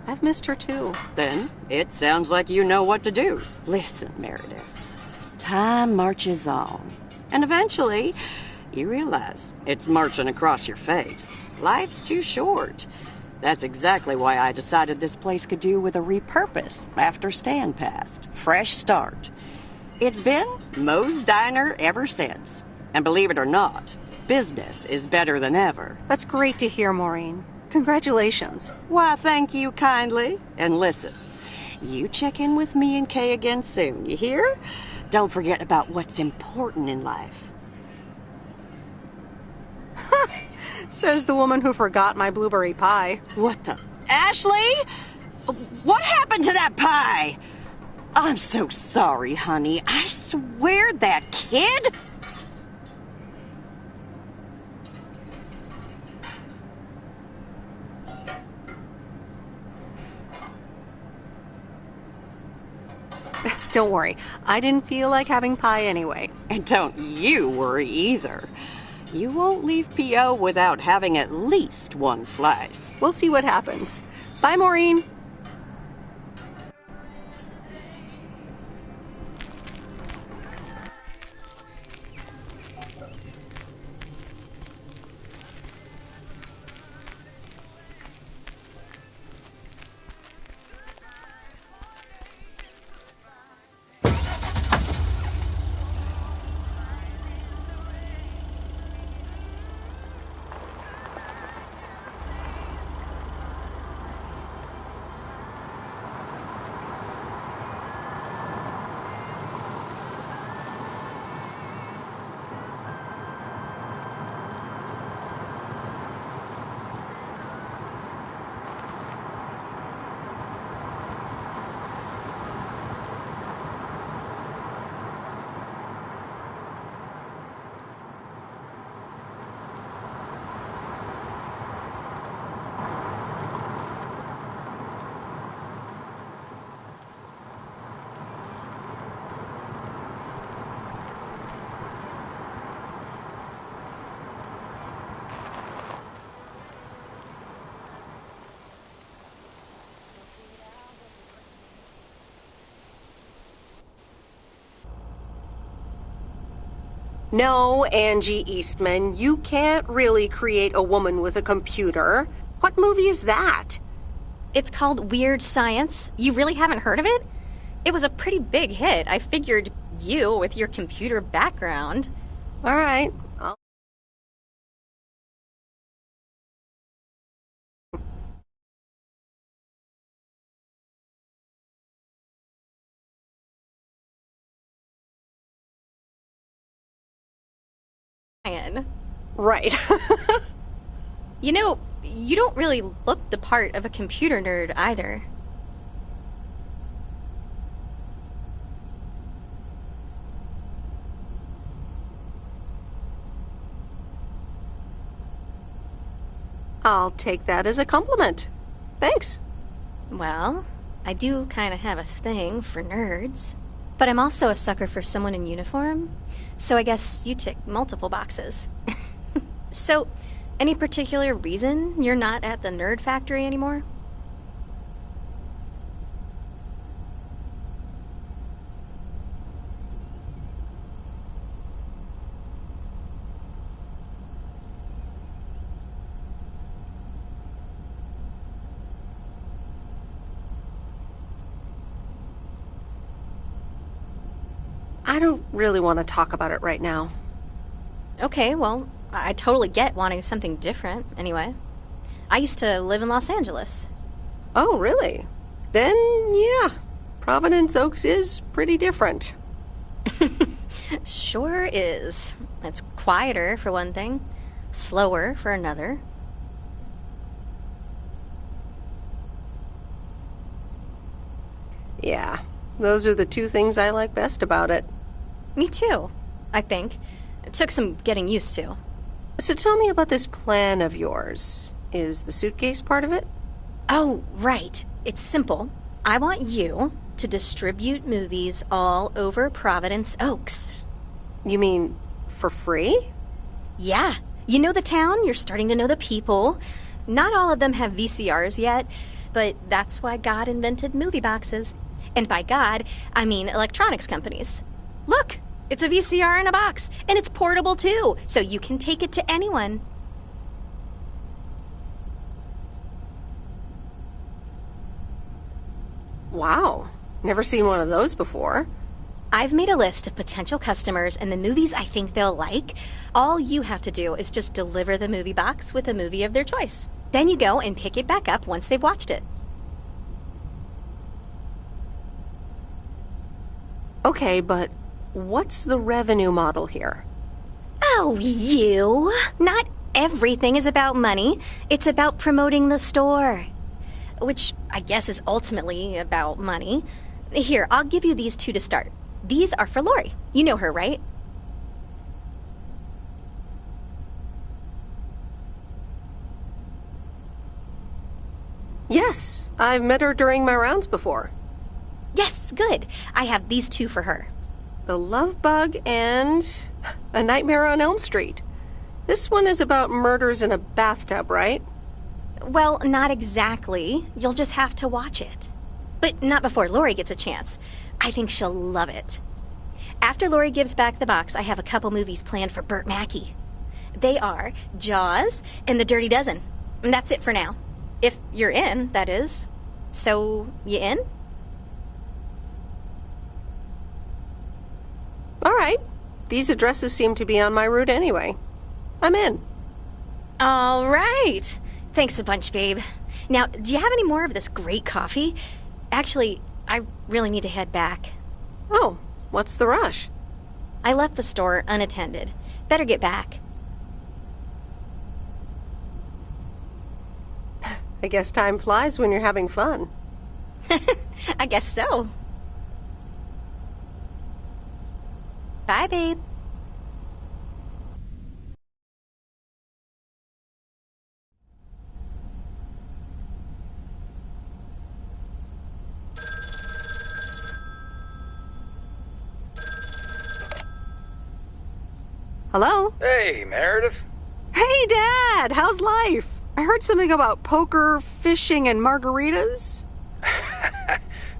I've missed her too. Then, it sounds like you know what to do. Listen, Meredith. Time marches on. And eventually, you realize it's marching across your face. Life's too short. That's exactly why I decided this place could do with a repurpose after Stan passed. Fresh start. It's been Moe's Diner ever since. And believe it or not, business is better than ever. That's great to hear, Maureen. Congratulations. Why, thank you kindly. And listen, you check in with me and Kay again soon, you hear? Don't forget about what's important in life. Says the woman who forgot my blueberry pie. What the? Ashley? What happened to that pie? I'm so sorry, honey. I swear that kid... Don't worry. I didn't feel like having pie anyway. And don't you worry either. You won't leave P.O. without having at least one slice. We'll see what happens. Bye, Maureen. No, Angie Eastman, you can't really create a woman with a computer. What movie is that? It's called Weird Science. You really haven't heard of it? It was a pretty big hit. I figured you, with your computer background. All right. Right. You know, you don't really look the part of a computer nerd either. I'll take that as a compliment. Thanks. Well, I do kind of have a thing for nerds. But I'm also a sucker for someone in uniform, so I guess you tick multiple boxes. So, any particular reason you're not at the nerd factory anymore? I don't really want to talk about it right now. Okay, well, I totally get wanting something different, anyway. I used to live in Los Angeles. Oh, really? Then, yeah, Providence Oaks is pretty different. Sure is. It's quieter, for one thing. Slower, for another. Yeah, those are the two things I like best about it. Me too, I think. It took some getting used to. So tell me about this plan of yours. Is the suitcase part of it? Oh, right. It's simple. I want you to distribute movies all over Providence Oaks. You mean for free? Yeah. You know the town, you're starting to know the people. Not all of them have VCRs yet, but that's why God invented movie boxes. And by God, I mean electronics companies. Look, it's a VCR in a box, and it's portable too, so you can take it to anyone. Wow, never seen one of those before. I've made a list of potential customers and the movies I think they'll like. All you have to do is just deliver the movie box with a movie of their choice. Then you go and pick it back up once they've watched it. Okay, but what's the revenue model here? Oh, you! Not everything is about money. It's about promoting the store. Which I guess is ultimately about money. Here, I'll give you these two to start. These are for Lori. You know her, right? Yes, I've met her during my rounds before. Yes, good. I have these two for her. The Love Bug and A Nightmare on Elm Street. This one is about murders in a bathtub, right? Well, not exactly. You'll just have to watch it. But not before Lori gets a chance. I think she'll love it. After Lori gives back the box, I have a couple movies planned for Burt Mackey. They are Jaws and The Dirty Dozen. And that's it for now. If you're in, that is. So, you in? All right. These addresses seem to be on my route anyway. I'm in. All right. Thanks a bunch, babe. Now, do you have any more of this great coffee? Actually, I really need to head back. Oh, what's the rush? I left the store unattended. Better get back. I guess time flies when you're having fun. I guess so. Bye, babe. Hello? Hey, Meredith. Hey, Dad! How's life? I heard something about poker, fishing, and margaritas.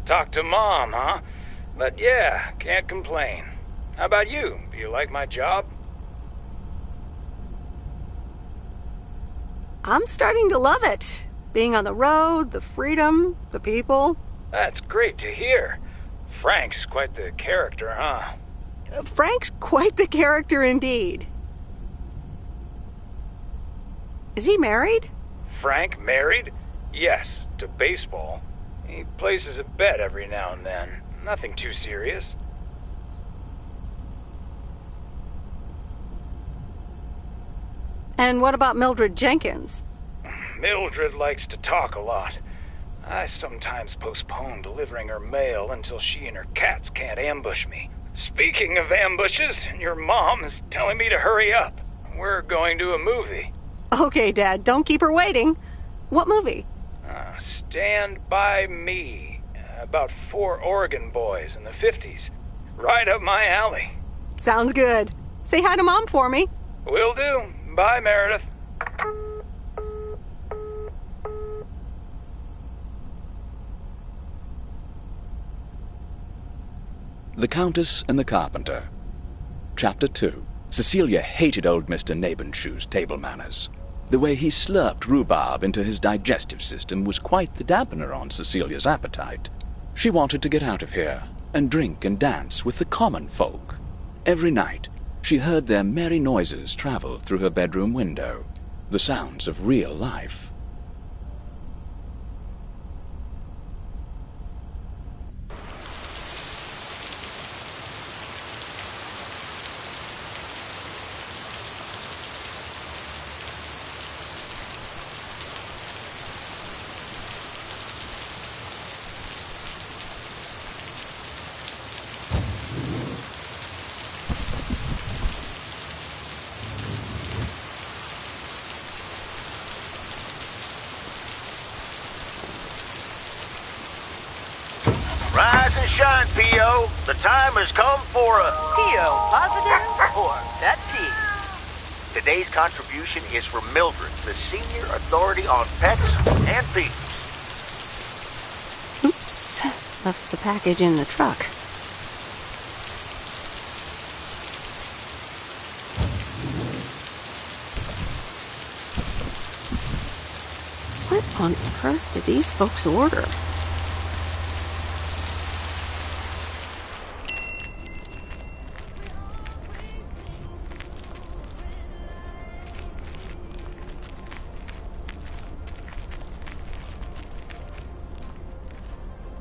Talk to Mom, huh? But yeah, can't complain. How about you? Do you like my job? I'm starting to love it. Being on the road, the freedom, the people. That's great to hear. Frank's quite the character, huh? Frank's quite the character indeed. Is he married? Frank married? Yes, to baseball. He places a bet every now and then. Nothing too serious. And what about Mildred Jenkins? Mildred likes to talk a lot. I sometimes postpone delivering her mail until she and her cats can't ambush me. Speaking of ambushes, your mom is telling me to hurry up. We're going to a movie. Okay, Dad, don't keep her waiting. What movie? Stand By Me. About 4 Oregon boys in the 50s. Right up my alley. Sounds good. Say hi to Mom for me. Will do. Bye, Meredith. The Countess and the Carpenter. Chapter 2. Cecilia hated old Mr. Nabenshoe's table manners. The way he slurped rhubarb into his digestive system was quite the dampener on Cecilia's appetite. She wanted to get out of here and drink and dance with the common folk. Every night, she heard their merry noises travel through her bedroom window, the sounds of real life. Rise and shine, P.O. The time has come for a... P.O. positive or pet peeve. Today's contribution is from Mildred, the senior authority on pets and peeves. Oops. Left the package in the truck. What on earth did these folks order?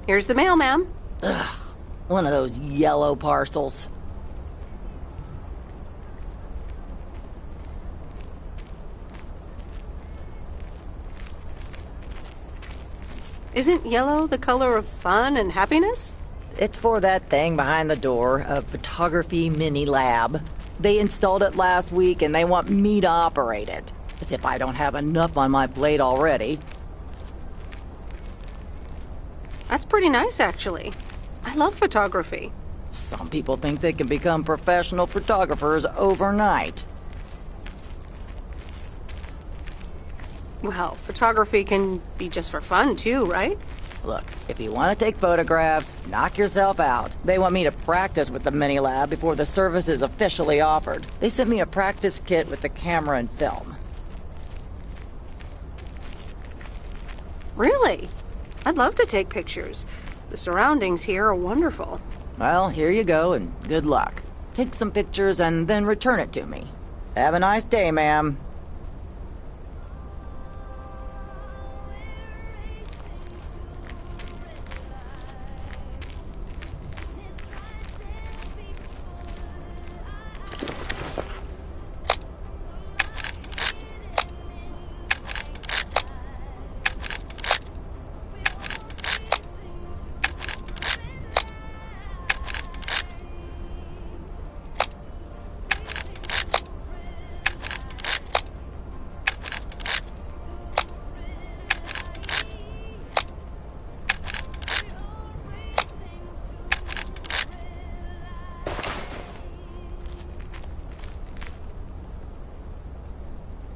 Here's the mail, ma'am. Ugh, one of those yellow parcels. Isn't yellow the color of fun and happiness? It's for that thing behind the door, a photography mini lab. They installed it last week and they want me to operate it. As if I don't have enough on my plate already. That's pretty nice, actually. I love photography. Some people think they can become professional photographers overnight. Well, photography can be just for fun, too, right? Look, if you want to take photographs, knock yourself out. They want me to practice with the mini lab before the service is officially offered. They sent me a practice kit with the camera and film. Really? I'd love to take pictures. The surroundings here are wonderful. Well, here you go, and good luck. Take some pictures and then return it to me. Have a nice day, ma'am.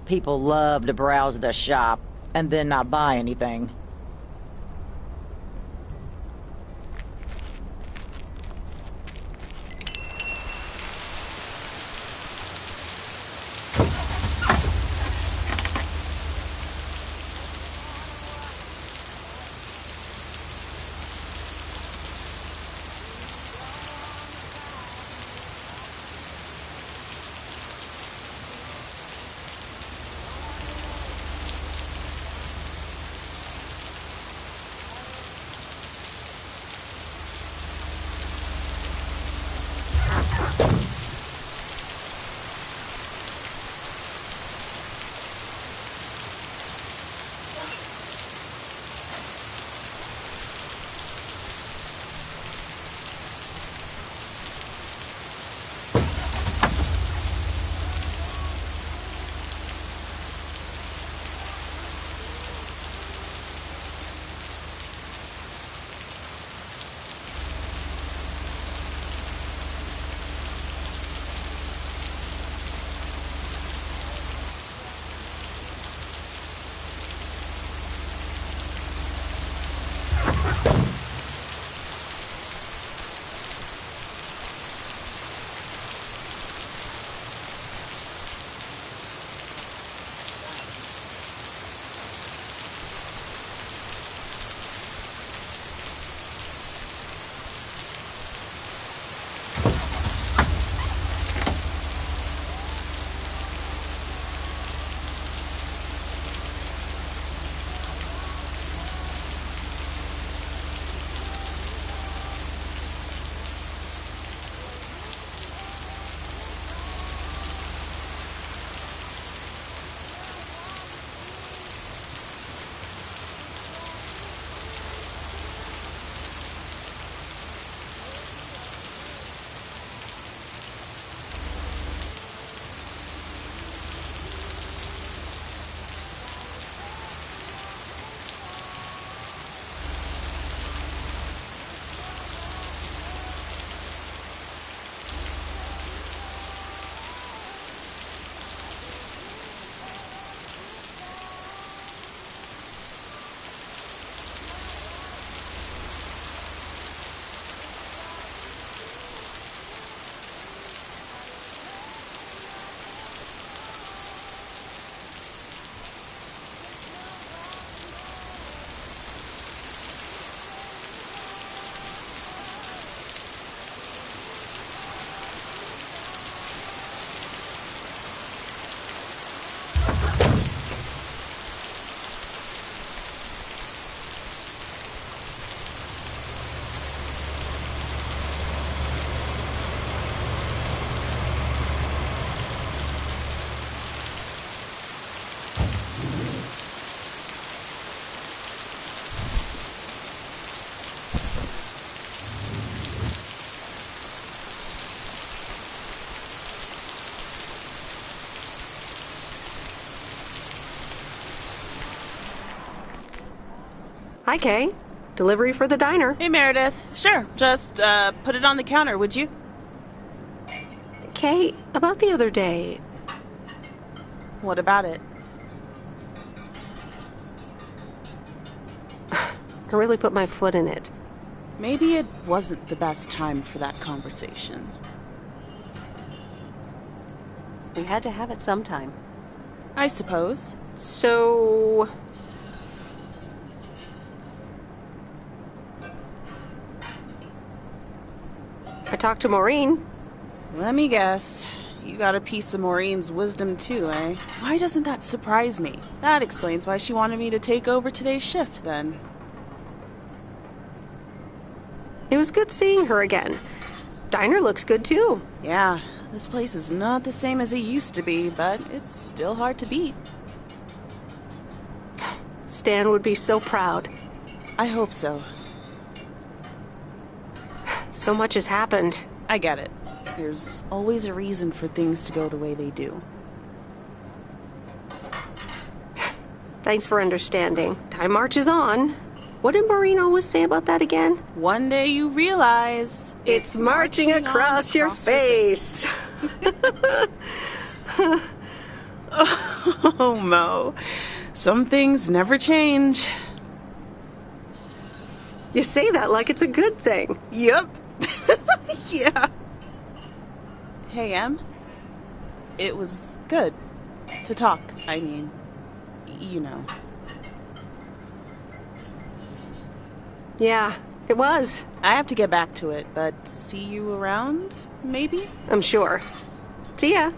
People love to browse the shop and then not buy anything. Hi, Kay. Delivery for the diner. Hey, Meredith. Sure, just put it on the counter, would you? Kay, about the other day. What about it? I really put my foot in it. Maybe it wasn't the best time for that conversation. We had to have it sometime. I suppose. So... I talked to Maureen. Let me guess. You got a piece of Maureen's wisdom too, eh? Why doesn't that surprise me? That explains why she wanted me to take over today's shift, then. It was good seeing her again. Diner looks good too. Yeah, this place is not the same as it used to be, but it's still hard to beat. Stan would be so proud. I hope so. So much has happened. I get it. There's always a reason for things to go the way they do. Thanks for understanding. Time marches on. What did Maureen always say about that again? One day you realize... It's marching across your face. Oh, Mo. Some things never change. You say that like it's a good thing. Yep. Yeah. Hey, Em. It was good to talk. I mean, you know. Yeah, it was. I have to get back to it, but see you around, maybe? I'm sure. See ya.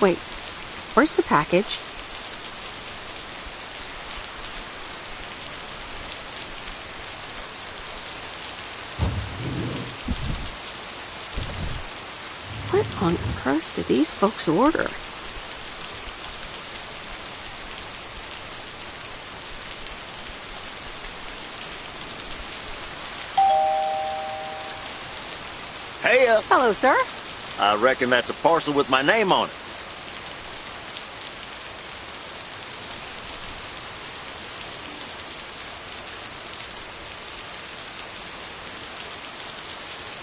Wait, where's the package? What on earth did these folks order? Hey, Hello, sir. I reckon that's a parcel with my name on it.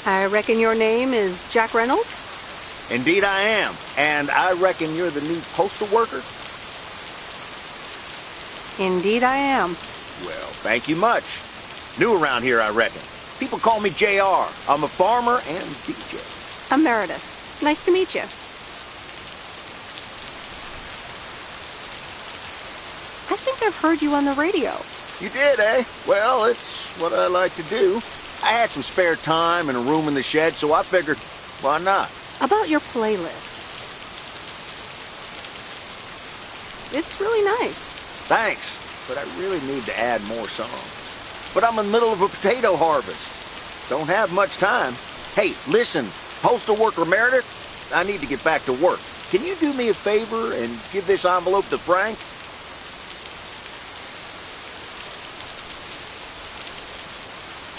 I reckon your name is Jack Reynolds? Indeed I am. And I reckon you're the new postal worker? Indeed I am. Well, thank you much. New around here, I reckon. People call me JR. I'm a farmer and DJ. I'm Meredith. Nice to meet you. I think I've heard you on the radio. You did, eh? Well, it's what I like to do. I had some spare time and a room in the shed, so I figured, why not? About your playlist. It's really nice. Thanks, but I really need to add more songs. But I'm in the middle of a potato harvest. Don't have much time. Hey, listen, postal worker Meredith, I need to get back to work. Can you do me a favor and give this envelope to Frank?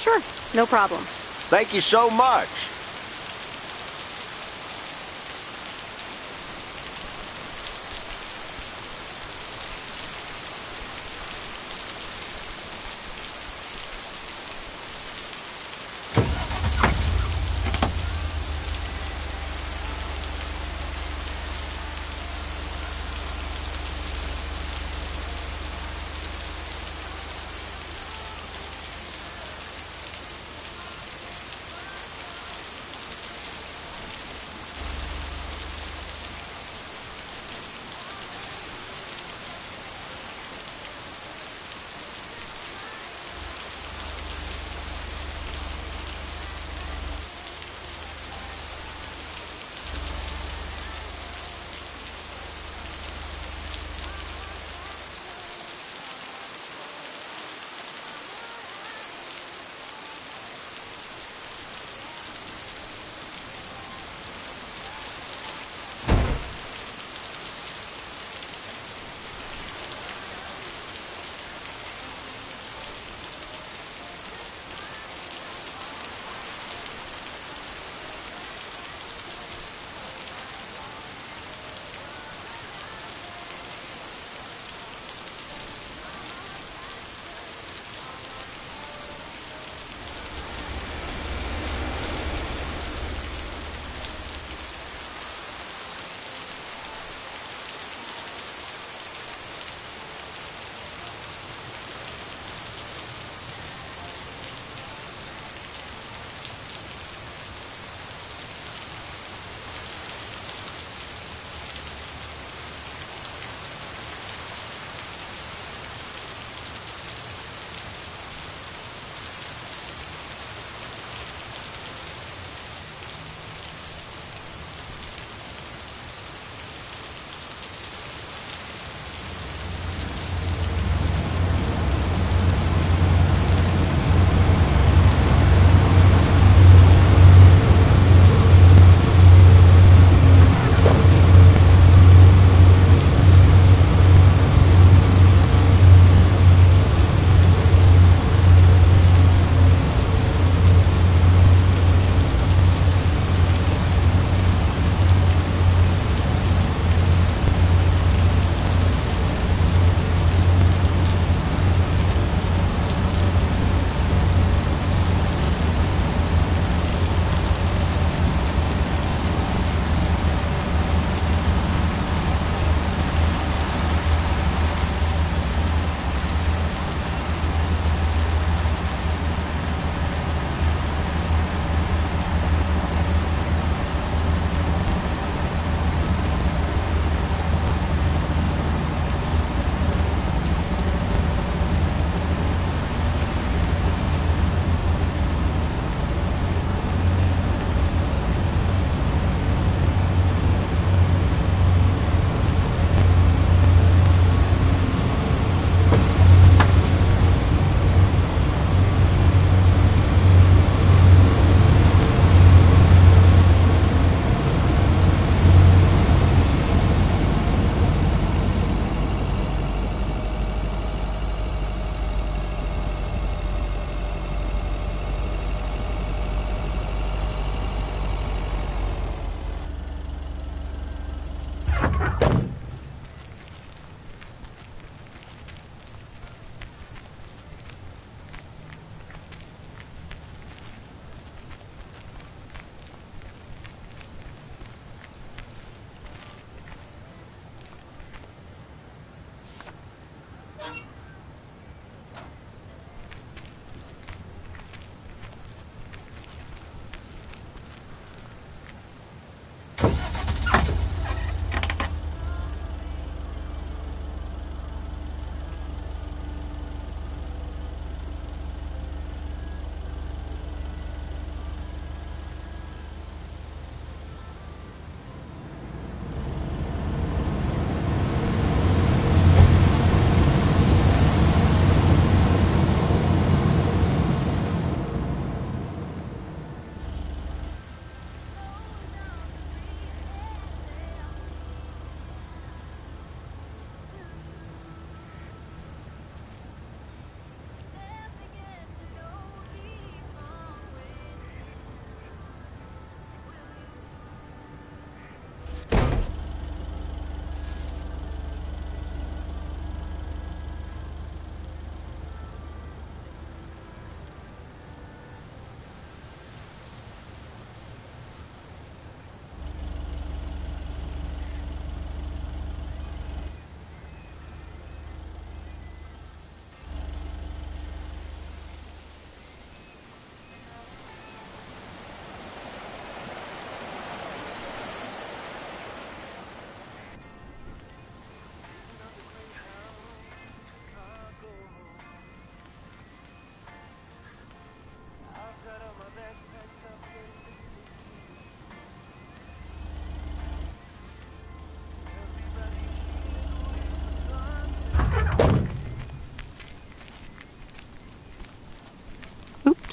Sure, no problem. Thank you so much.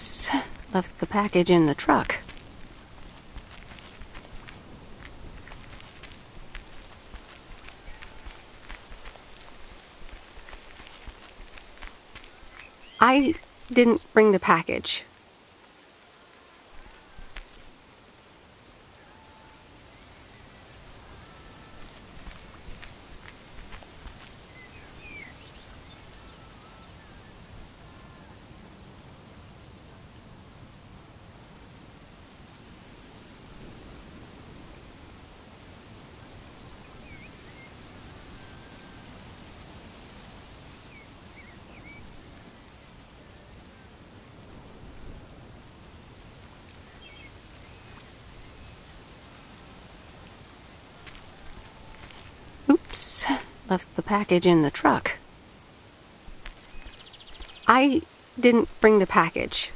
Oops, left the package in the truck. I didn't bring the package. Oops, left the package in the truck. I didn't bring the package.